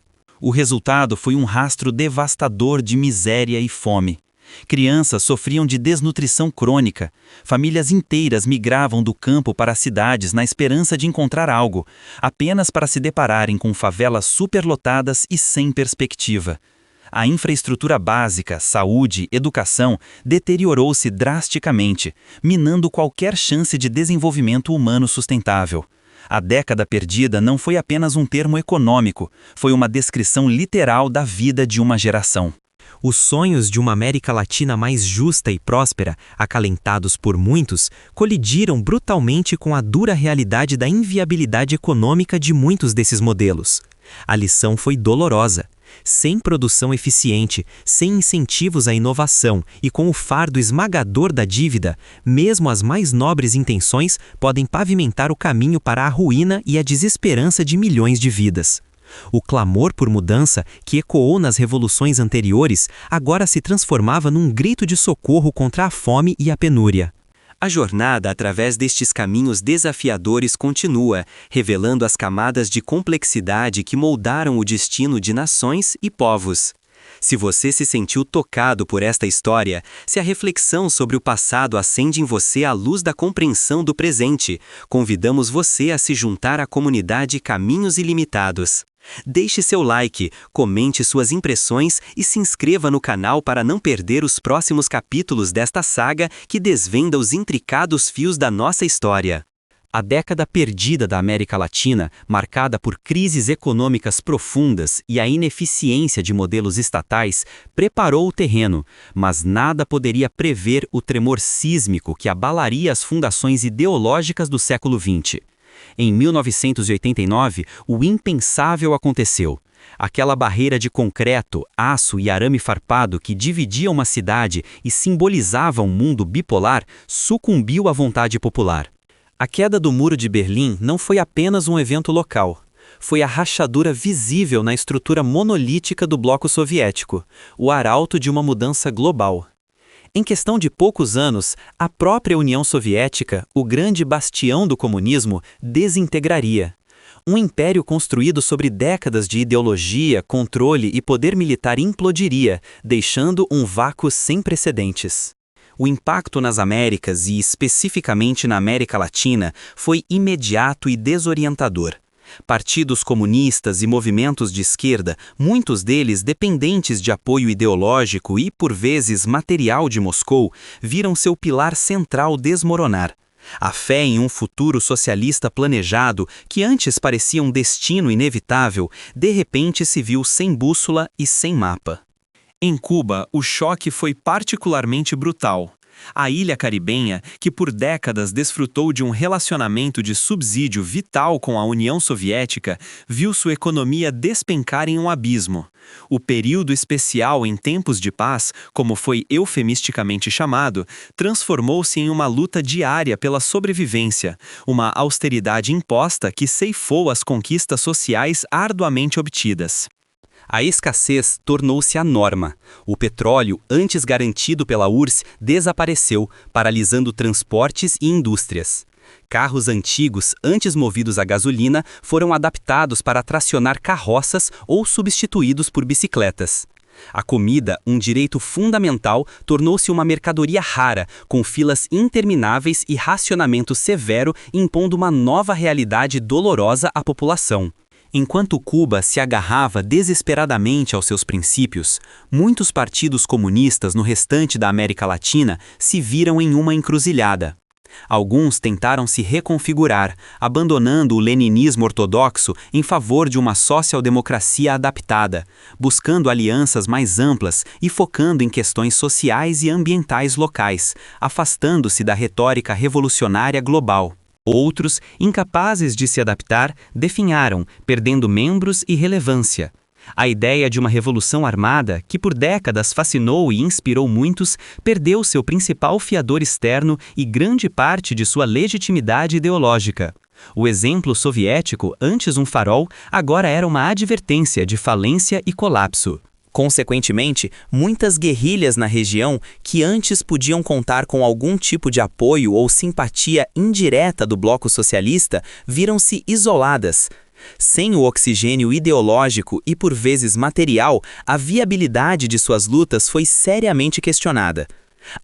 O resultado foi um rastro devastador de miséria e fome. Crianças sofriam de desnutrição crônica. Famílias inteiras migravam do campo para as cidades na esperança de encontrar algo, apenas para se depararem com favelas superlotadas e sem perspectiva. A infraestrutura básica, saúde, educação, deteriorou-se drasticamente, minando qualquer chance de desenvolvimento humano sustentável. A década perdida não foi apenas um termo econômico, foi uma descrição literal da vida de uma geração. Os sonhos de uma América Latina mais justa e próspera, acalentados por muitos, colidiram brutalmente com a dura realidade da inviabilidade econômica de muitos desses modelos. A lição foi dolorosa. Sem produção eficiente, sem incentivos à inovação e com o fardo esmagador da dívida, mesmo as mais nobres intenções podem pavimentar o caminho para a ruína e a desesperança de milhões de vidas. O clamor por mudança, que ecoou nas revoluções anteriores, agora se transformava num grito de socorro contra a fome e a penúria. A jornada através destes caminhos desafiadores continua, revelando as camadas de complexidade que moldaram o destino de nações e povos. Se você se sentiu tocado por esta história, se a reflexão sobre o passado acende em você a luz da compreensão do presente, convidamos você a se juntar à comunidade Caminhos Ilimitados. Deixe seu like, comente suas impressões e se inscreva no canal para não perder os próximos capítulos desta saga que desvenda os intricados fios da nossa história. A década perdida da América Latina, marcada por crises econômicas profundas e a ineficiência de modelos estatais, preparou o terreno, mas nada poderia prever o tremor sísmico que abalaria as fundações ideológicas do século XX. Em 1989, o impensável aconteceu. Aquela barreira de concreto, aço e arame farpado que dividia uma cidade e simbolizava um mundo bipolar sucumbiu à vontade popular. A queda do Muro de Berlim não foi apenas um evento local. Foi a rachadura visível na estrutura monolítica do bloco soviético, o arauto de uma mudança global. Em questão de poucos anos, a própria União Soviética, o grande bastião do comunismo, desintegraria. Um império construído sobre décadas de ideologia, controle e poder militar implodiria, deixando um vácuo sem precedentes. O impacto nas Américas e especificamente na América Latina foi imediato e desorientador. Partidos comunistas e movimentos de esquerda, muitos deles dependentes de apoio ideológico e, por vezes, material de Moscou, viram seu pilar central desmoronar. A fé em um futuro socialista planejado, que antes parecia um destino inevitável, de repente se viu sem bússola e sem mapa. Em Cuba, o choque foi particularmente brutal. A ilha caribenha, que por décadas desfrutou de um relacionamento de subsídio vital com a União Soviética, viu sua economia despencar em um abismo. O período especial em tempos de paz, como foi eufemisticamente chamado, transformou-se em uma luta diária pela sobrevivência, uma austeridade imposta que ceifou as conquistas sociais arduamente obtidas. A escassez tornou-se a norma. O petróleo, antes garantido pela URSS, desapareceu, paralisando transportes e indústrias. Carros antigos, antes movidos a gasolina, foram adaptados para tracionar carroças ou substituídos por bicicletas. A comida, um direito fundamental, tornou-se uma mercadoria rara, com filas intermináveis e racionamento severo, impondo uma nova realidade dolorosa à população. Enquanto Cuba se agarrava desesperadamente aos seus princípios, muitos partidos comunistas no restante da América Latina se viram em uma encruzilhada. Alguns tentaram se reconfigurar, abandonando o leninismo ortodoxo em favor de uma social-democracia adaptada, buscando alianças mais amplas e focando em questões sociais e ambientais locais, afastando-se da retórica revolucionária global. Outros, incapazes de se adaptar, definharam, perdendo membros e relevância. A ideia de uma revolução armada, que por décadas fascinou e inspirou muitos, perdeu seu principal fiador externo e grande parte de sua legitimidade ideológica. O exemplo soviético, antes um farol, agora era uma advertência de falência e colapso. Consequentemente, muitas guerrilhas na região, que antes podiam contar com algum tipo de apoio ou simpatia indireta do bloco socialista, viram-se isoladas. Sem o oxigênio ideológico e por vezes material, a viabilidade de suas lutas foi seriamente questionada.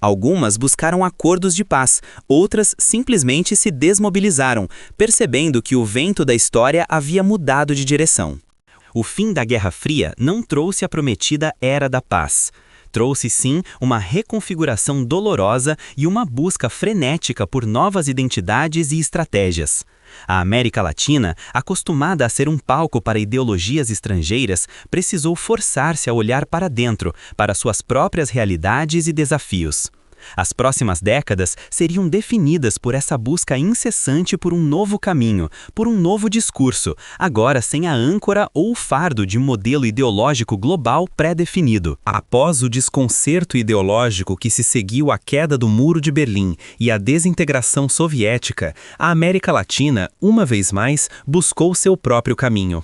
Algumas buscaram acordos de paz, outras simplesmente se desmobilizaram, percebendo que o vento da história havia mudado de direção. O fim da Guerra Fria não trouxe a prometida Era da Paz. Trouxe sim uma reconfiguração dolorosa e uma busca frenética por novas identidades e estratégias. A América Latina, acostumada a ser um palco para ideologias estrangeiras, precisou forçar-se a olhar para dentro, para suas próprias realidades e desafios. As próximas décadas seriam definidas por essa busca incessante por um novo caminho, por um novo discurso, agora sem a âncora ou o fardo de um modelo ideológico global pré-definido. Após o desconcerto ideológico que se seguiu à queda do Muro de Berlim e à desintegração soviética, a América Latina, uma vez mais, buscou seu próprio caminho.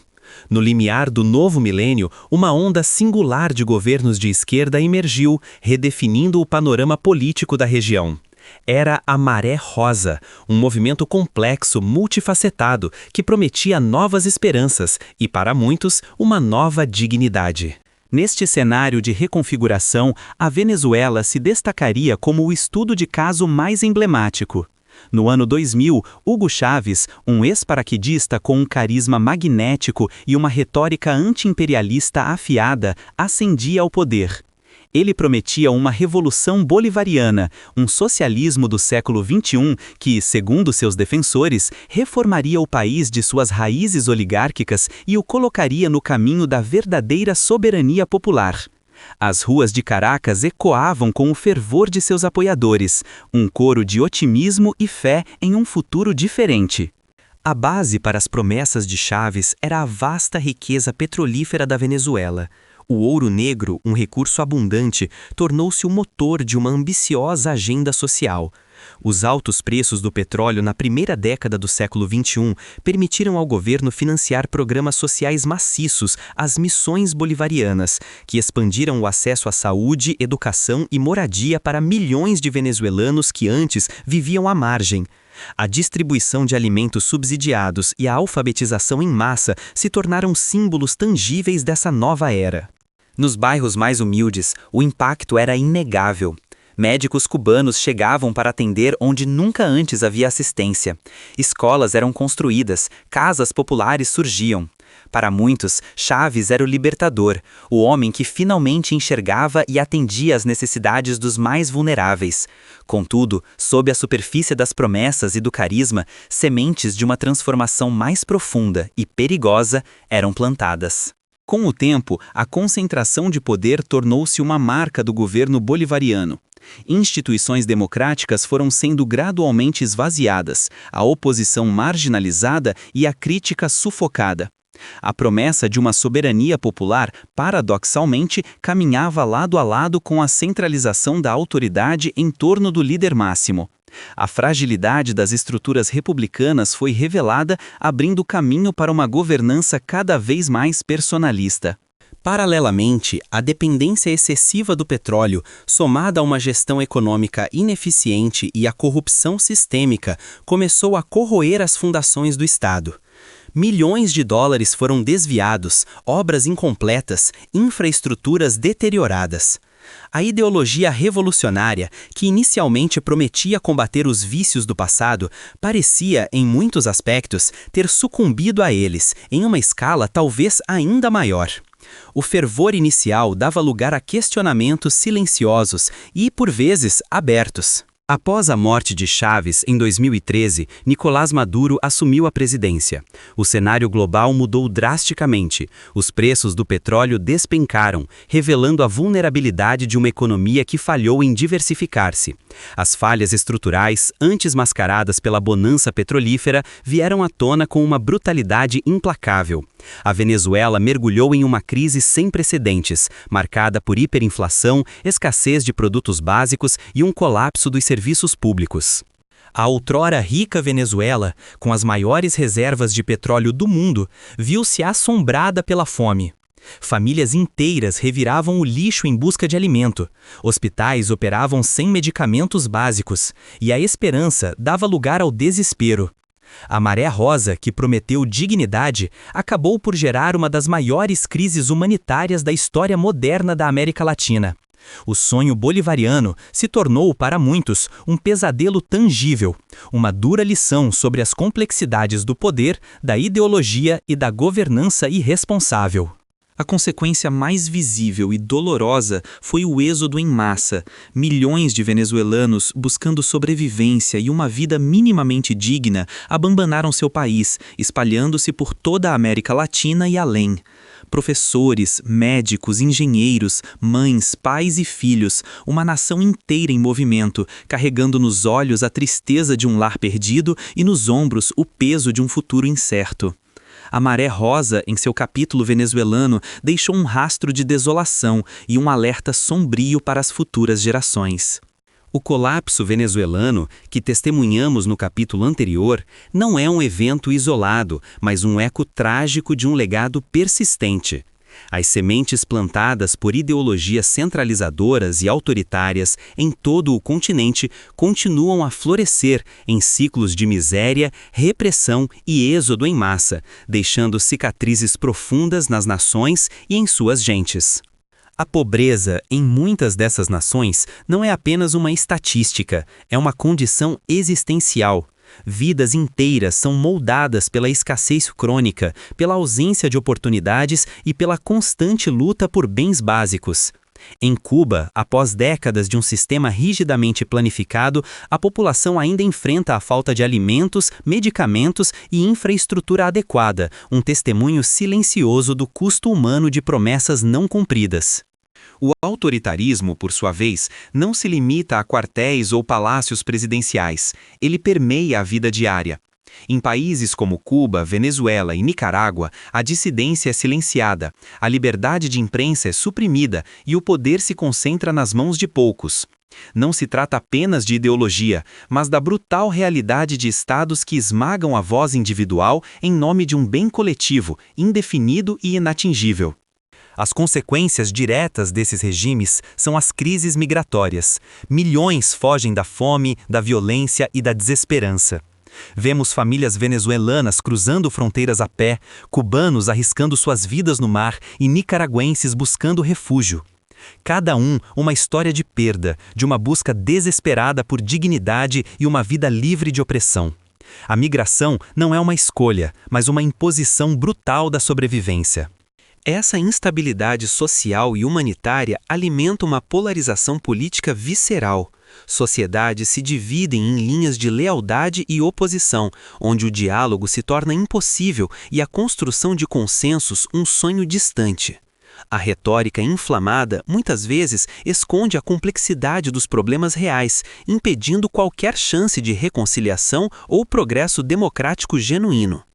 No limiar do novo milênio, uma onda singular de governos de esquerda emergiu, redefinindo o panorama político da região. Era a Maré Rosa, um movimento complexo, multifacetado, que prometia novas esperanças e, para muitos, uma nova dignidade. Neste cenário de reconfiguração, a Venezuela se destacaria como o estudo de caso mais emblemático. No ano 2000, Hugo Chávez, um ex-paraquedista com um carisma magnético e uma retórica anti-imperialista afiada, ascendia ao poder. Ele prometia uma revolução bolivariana, um socialismo do século XXI que, segundo seus defensores, reformaria o país de suas raízes oligárquicas e o colocaria no caminho da verdadeira soberania popular. As ruas de Caracas ecoavam com o fervor de seus apoiadores, um coro de otimismo e fé em um futuro diferente. A base para as promessas de Chávez era a vasta riqueza petrolífera da Venezuela. O ouro negro, um recurso abundante, tornou-se o motor de uma ambiciosa agenda social. Os altos preços do petróleo na primeira década do século XXI permitiram ao governo financiar programas sociais maciços às missões bolivarianas, que expandiram o acesso à saúde, educação e moradia para milhões de venezuelanos que antes viviam à margem. A distribuição de alimentos subsidiados e a alfabetização em massa se tornaram símbolos tangíveis dessa nova era. Nos bairros mais humildes, o impacto era inegável. Médicos cubanos chegavam para atender onde nunca antes havia assistência. Escolas eram construídas, casas populares surgiam. Para muitos, Chávez era o libertador, o homem que finalmente enxergava e atendia às necessidades dos mais vulneráveis. Contudo, sob a superfície das promessas e do carisma, sementes de uma transformação mais profunda e perigosa eram plantadas. Com o tempo, a concentração de poder tornou-se uma marca do governo bolivariano. Instituições democráticas foram sendo gradualmente esvaziadas, a oposição marginalizada e a crítica sufocada. A promessa de uma soberania popular, paradoxalmente, caminhava lado a lado com a centralização da autoridade em torno do líder máximo. A fragilidade das estruturas republicanas foi revelada, abrindo caminho para uma governança cada vez mais personalista. Paralelamente, a dependência excessiva do petróleo, somada a uma gestão econômica ineficiente e a corrupção sistêmica, começou a corroer as fundações do Estado. Milhões de dólares foram desviados, obras incompletas, infraestruturas deterioradas. A ideologia revolucionária, que inicialmente prometia combater os vícios do passado, parecia, em muitos aspectos, ter sucumbido a eles, em uma escala talvez ainda maior. O fervor inicial dava lugar a questionamentos silenciosos e, por vezes, abertos. Após a morte de Chávez em 2013, Nicolás Maduro assumiu a presidência. O cenário global mudou drasticamente. Os preços do petróleo despencaram, revelando a vulnerabilidade de uma economia que falhou em diversificar-se. As falhas estruturais, antes mascaradas pela bonança petrolífera, vieram à tona com uma brutalidade implacável. A Venezuela mergulhou em uma crise sem precedentes, marcada por hiperinflação, escassez de produtos básicos e um colapso dos serviços públicos. A outrora rica Venezuela, com as maiores reservas de petróleo do mundo, viu-se assombrada pela fome. Famílias inteiras reviravam o lixo em busca de alimento, hospitais operavam sem medicamentos básicos, e a esperança dava lugar ao desespero. A Maré Rosa, que prometeu dignidade, acabou por gerar uma das maiores crises humanitárias da história moderna da América Latina. O sonho bolivariano se tornou, para muitos, um pesadelo tangível, uma dura lição sobre as complexidades do poder, da ideologia e da governança irresponsável. A consequência mais visível e dolorosa foi o êxodo em massa. Milhões de venezuelanos, buscando sobrevivência e uma vida minimamente digna, abandonaram seu país, espalhando-se por toda a América Latina e além. Professores, médicos, engenheiros, mães, pais e filhos, uma nação inteira em movimento, carregando nos olhos a tristeza de um lar perdido e nos ombros o peso de um futuro incerto. A Maré Rosa, em seu capítulo venezuelano, deixou um rastro de desolação e um alerta sombrio para as futuras gerações. O colapso venezuelano, que testemunhamos no capítulo anterior, não é um evento isolado, mas um eco trágico de um legado persistente. As sementes plantadas por ideologias centralizadoras e autoritárias em todo o continente continuam a florescer em ciclos de miséria, repressão e êxodo em massa, deixando cicatrizes profundas nas nações e em suas gentes. A pobreza em muitas dessas nações não é apenas uma estatística, é uma condição existencial. Vidas inteiras são moldadas pela escassez crônica, pela ausência de oportunidades e pela constante luta por bens básicos. Em Cuba, após décadas de um sistema rigidamente planificado, a população ainda enfrenta a falta de alimentos, medicamentos e infraestrutura adequada, um testemunho silencioso do custo humano de promessas não cumpridas. O autoritarismo, por sua vez, não se limita a quartéis ou palácios presidenciais, ele permeia a vida diária. Em países como Cuba, Venezuela e Nicarágua, a dissidência é silenciada, a liberdade de imprensa é suprimida e o poder se concentra nas mãos de poucos. Não se trata apenas de ideologia, mas da brutal realidade de estados que esmagam a voz individual em nome de um bem coletivo, indefinido e inatingível. As consequências diretas desses regimes são as crises migratórias. Milhões fogem da fome, da violência e da desesperança. Vemos famílias venezuelanas cruzando fronteiras a pé, cubanos arriscando suas vidas no mar e nicaragüenses buscando refúgio. Cada um uma história de perda, de uma busca desesperada por dignidade e uma vida livre de opressão. A migração não é uma escolha, mas uma imposição brutal da sobrevivência. Essa instabilidade social e humanitária alimenta uma polarização política visceral. Sociedades se dividem em linhas de lealdade e oposição, onde o diálogo se torna impossível e a construção de consensos um sonho distante. A retórica inflamada muitas vezes esconde a complexidade dos problemas reais, impedindo qualquer chance de reconciliação ou progresso democrático genuíno.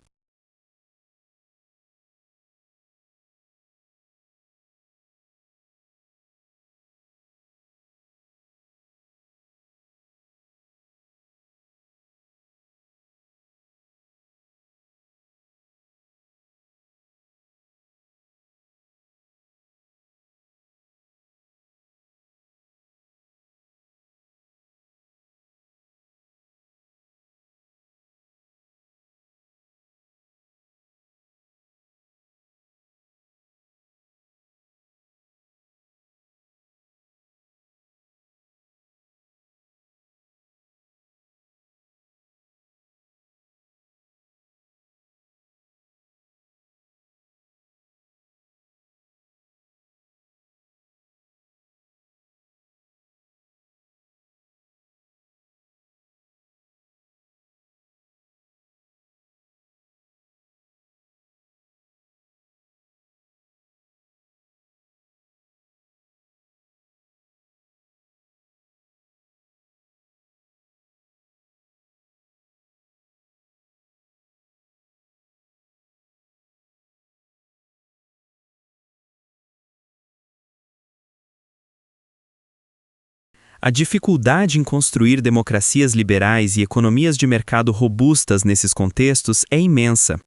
A dificuldade em construir democracias liberais e economias de mercado robustas nesses contextos é imensa.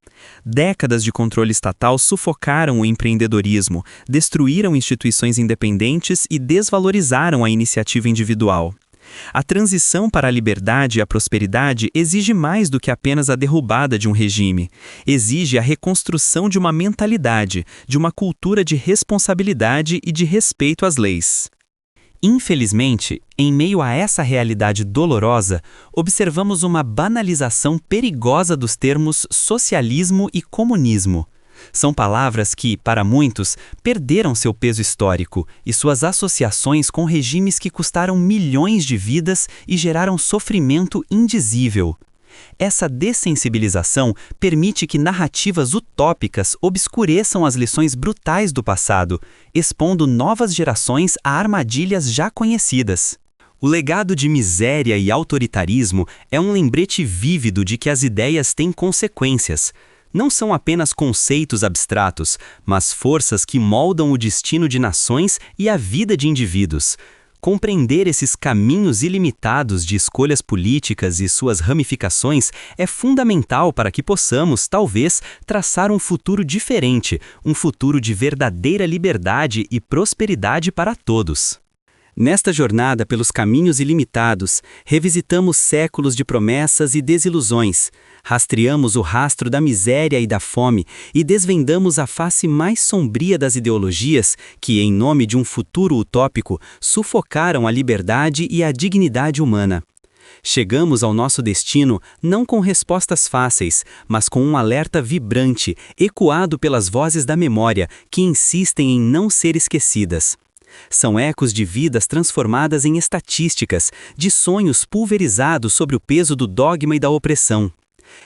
Décadas de controle estatal sufocaram o empreendedorismo, destruíram instituições independentes e desvalorizaram a iniciativa individual. A transição para a liberdade e a prosperidade exige mais do que apenas a derrubada de um regime. Exige a reconstrução de uma mentalidade, de uma cultura de responsabilidade e de respeito às leis. Infelizmente, em meio a essa realidade dolorosa, observamos uma banalização perigosa dos termos socialismo e comunismo. São palavras que, para muitos, perderam seu peso histórico e suas associações com regimes que custaram milhões de vidas e geraram sofrimento indizível. Essa dessensibilização permite que narrativas utópicas obscureçam as lições brutais do passado, expondo novas gerações a armadilhas já conhecidas. O legado de miséria e autoritarismo é um lembrete vívido de que as ideias têm consequências. Não são apenas conceitos abstratos, mas forças que moldam o destino de nações e a vida de indivíduos. Compreender esses caminhos ilimitados de escolhas políticas e suas ramificações é fundamental para que possamos, talvez, traçar um futuro diferente, um futuro de verdadeira liberdade e prosperidade para todos. Nesta jornada pelos caminhos ilimitados, revisitamos séculos de promessas e desilusões, rastreamos o rastro da miséria e da fome e desvendamos a face mais sombria das ideologias que, em nome de um futuro utópico, sufocaram a liberdade e a dignidade humana. Chegamos ao nosso destino não com respostas fáceis, mas com um alerta vibrante, ecoado pelas vozes da memória, que insistem em não ser esquecidas. São ecos de vidas transformadas em estatísticas, de sonhos pulverizados sobre o peso do dogma e da opressão.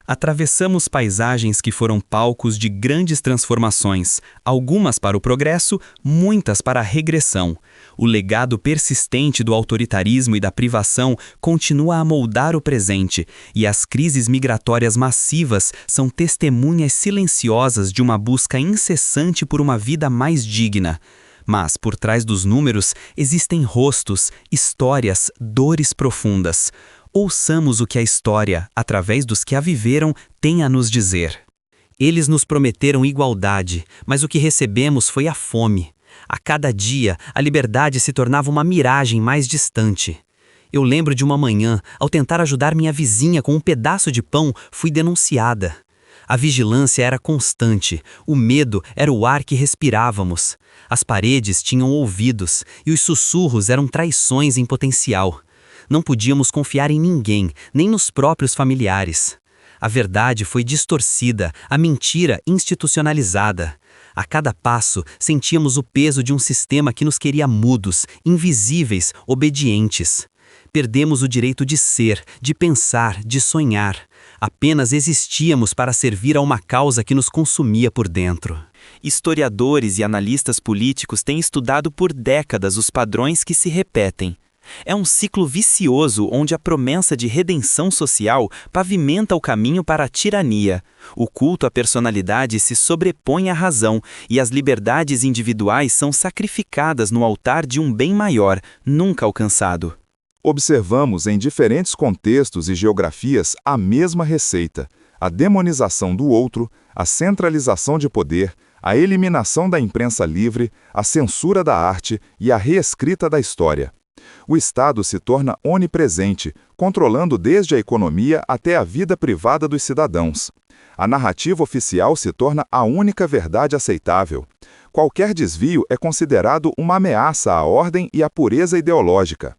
Atravessamos paisagens que foram palcos de grandes transformações, algumas para o progresso, muitas para a regressão. O legado persistente do autoritarismo e da privação continua a moldar o presente, e as crises migratórias massivas são testemunhas silenciosas de uma busca incessante por uma vida mais digna. Mas, por trás dos números, existem rostos, histórias, dores profundas. Ouçamos o que a história, através dos que a viveram, tem a nos dizer. Eles nos prometeram igualdade, mas o que recebemos foi a fome. A cada dia, a liberdade se tornava uma miragem mais distante. Eu lembro de uma manhã, ao tentar ajudar minha vizinha com um pedaço de pão, fui denunciada. A vigilância era constante, o medo era o ar que respirávamos. As paredes tinham ouvidos e os sussurros eram traições em potencial. Não podíamos confiar em ninguém, nem nos próprios familiares. A verdade foi distorcida, a mentira institucionalizada. A cada passo, sentíamos o peso de um sistema que nos queria mudos, invisíveis, obedientes. Perdemos o direito de ser, de pensar, de sonhar. Apenas existíamos para servir a uma causa que nos consumia por dentro. Historiadores e analistas políticos têm estudado por décadas os padrões que se repetem. É um ciclo vicioso onde a promessa de redenção social pavimenta o caminho para a tirania. O culto à personalidade se sobrepõe à razão e as liberdades individuais são sacrificadas no altar de um bem maior, nunca alcançado. Observamos em diferentes contextos e geografias a mesma receita: a demonização do outro, a centralização de poder, a eliminação da imprensa livre, a censura da arte e a reescrita da história. O Estado se torna onipresente, controlando desde a economia até a vida privada dos cidadãos. A narrativa oficial se torna a única verdade aceitável. Qualquer desvio é considerado uma ameaça à ordem e à pureza ideológica.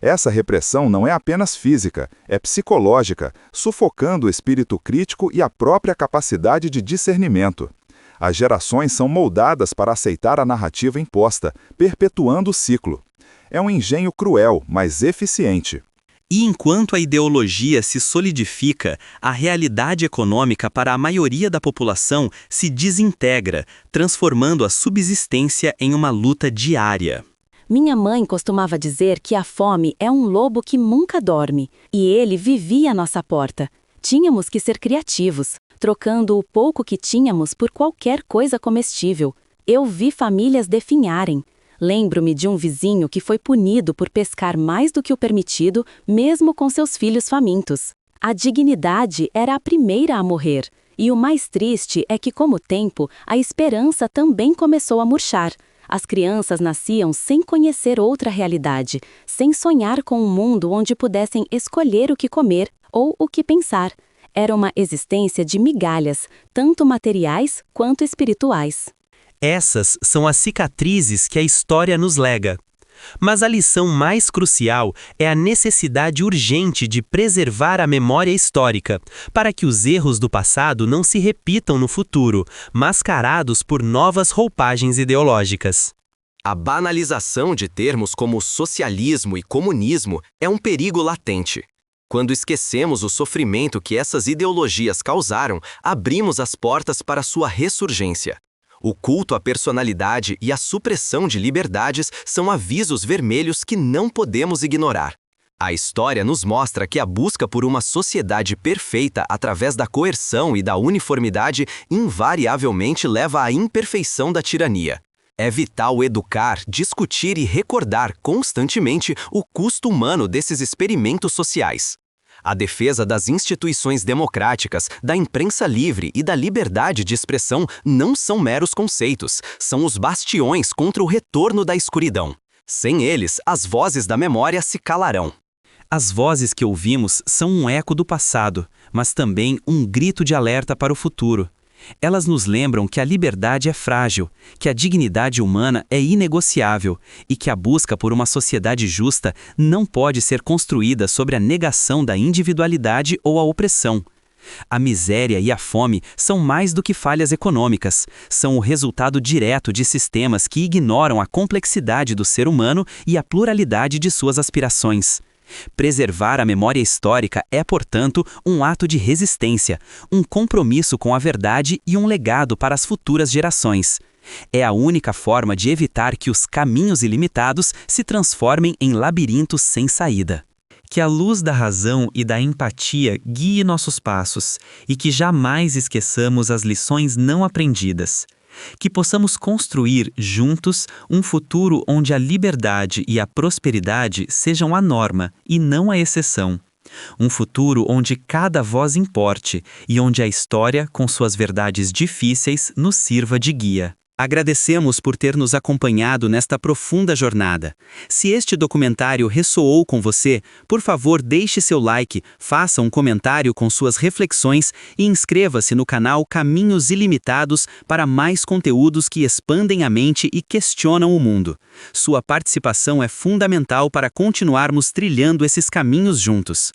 Essa repressão não é apenas física, é psicológica, sufocando o espírito crítico e a própria capacidade de discernimento. As gerações são moldadas para aceitar a narrativa imposta, perpetuando o ciclo. É um engenho cruel, mas eficiente. E enquanto a ideologia se solidifica, a realidade econômica para a maioria da população se desintegra, transformando a subsistência em uma luta diária. Minha mãe costumava dizer que a fome é um lobo que nunca dorme, e ele vivia à nossa porta. Tínhamos que ser criativos, trocando o pouco que tínhamos por qualquer coisa comestível. Eu vi famílias definharem. Lembro-me de um vizinho que foi punido por pescar mais do que o permitido, mesmo com seus filhos famintos. A dignidade era a primeira a morrer. E o mais triste é que, com o tempo, a esperança também começou a murchar. As crianças nasciam sem conhecer outra realidade, sem sonhar com um mundo onde pudessem escolher o que comer ou o que pensar. Era uma existência de migalhas, tanto materiais quanto espirituais. Essas são as cicatrizes que a história nos lega. Mas a lição mais crucial é a necessidade urgente de preservar a memória histórica, para que os erros do passado não se repitam no futuro, mascarados por novas roupagens ideológicas. A banalização de termos como socialismo e comunismo é um perigo latente. Quando esquecemos o sofrimento que essas ideologias causaram, abrimos as portas para sua ressurgência. O culto à personalidade e a supressão de liberdades são avisos vermelhos que não podemos ignorar. A história nos mostra que a busca por uma sociedade perfeita através da coerção e da uniformidade invariavelmente leva à imperfeição da tirania. É vital educar, discutir e recordar constantemente o custo humano desses experimentos sociais. A defesa das instituições democráticas, da imprensa livre e da liberdade de expressão não são meros conceitos, são os bastiões contra o retorno da escuridão. Sem eles, as vozes da memória se calarão. As vozes que ouvimos são um eco do passado, mas também um grito de alerta para o futuro. Elas nos lembram que a liberdade é frágil, que a dignidade humana é inegociável e que a busca por uma sociedade justa não pode ser construída sobre a negação da individualidade ou a opressão. A miséria e a fome são mais do que falhas econômicas, são o resultado direto de sistemas que ignoram a complexidade do ser humano e a pluralidade de suas aspirações. Preservar a memória histórica é, portanto, um ato de resistência, um compromisso com a verdade e um legado para as futuras gerações. É a única forma de evitar que os caminhos ilimitados se transformem em labirintos sem saída. Que a luz da razão e da empatia guie nossos passos e que jamais esqueçamos as lições não aprendidas. Que possamos construir, juntos, um futuro onde a liberdade e a prosperidade sejam a norma e não a exceção. Um futuro onde cada voz importe e onde a história, com suas verdades difíceis, nos sirva de guia. Agradecemos por ter nos acompanhado nesta profunda jornada. Se este documentário ressoou com você, por favor deixe seu like, faça um comentário com suas reflexões e inscreva-se no canal Caminhos Ilimitados para mais conteúdos que expandem a mente e questionam o mundo. Sua participação é fundamental para continuarmos trilhando esses caminhos juntos.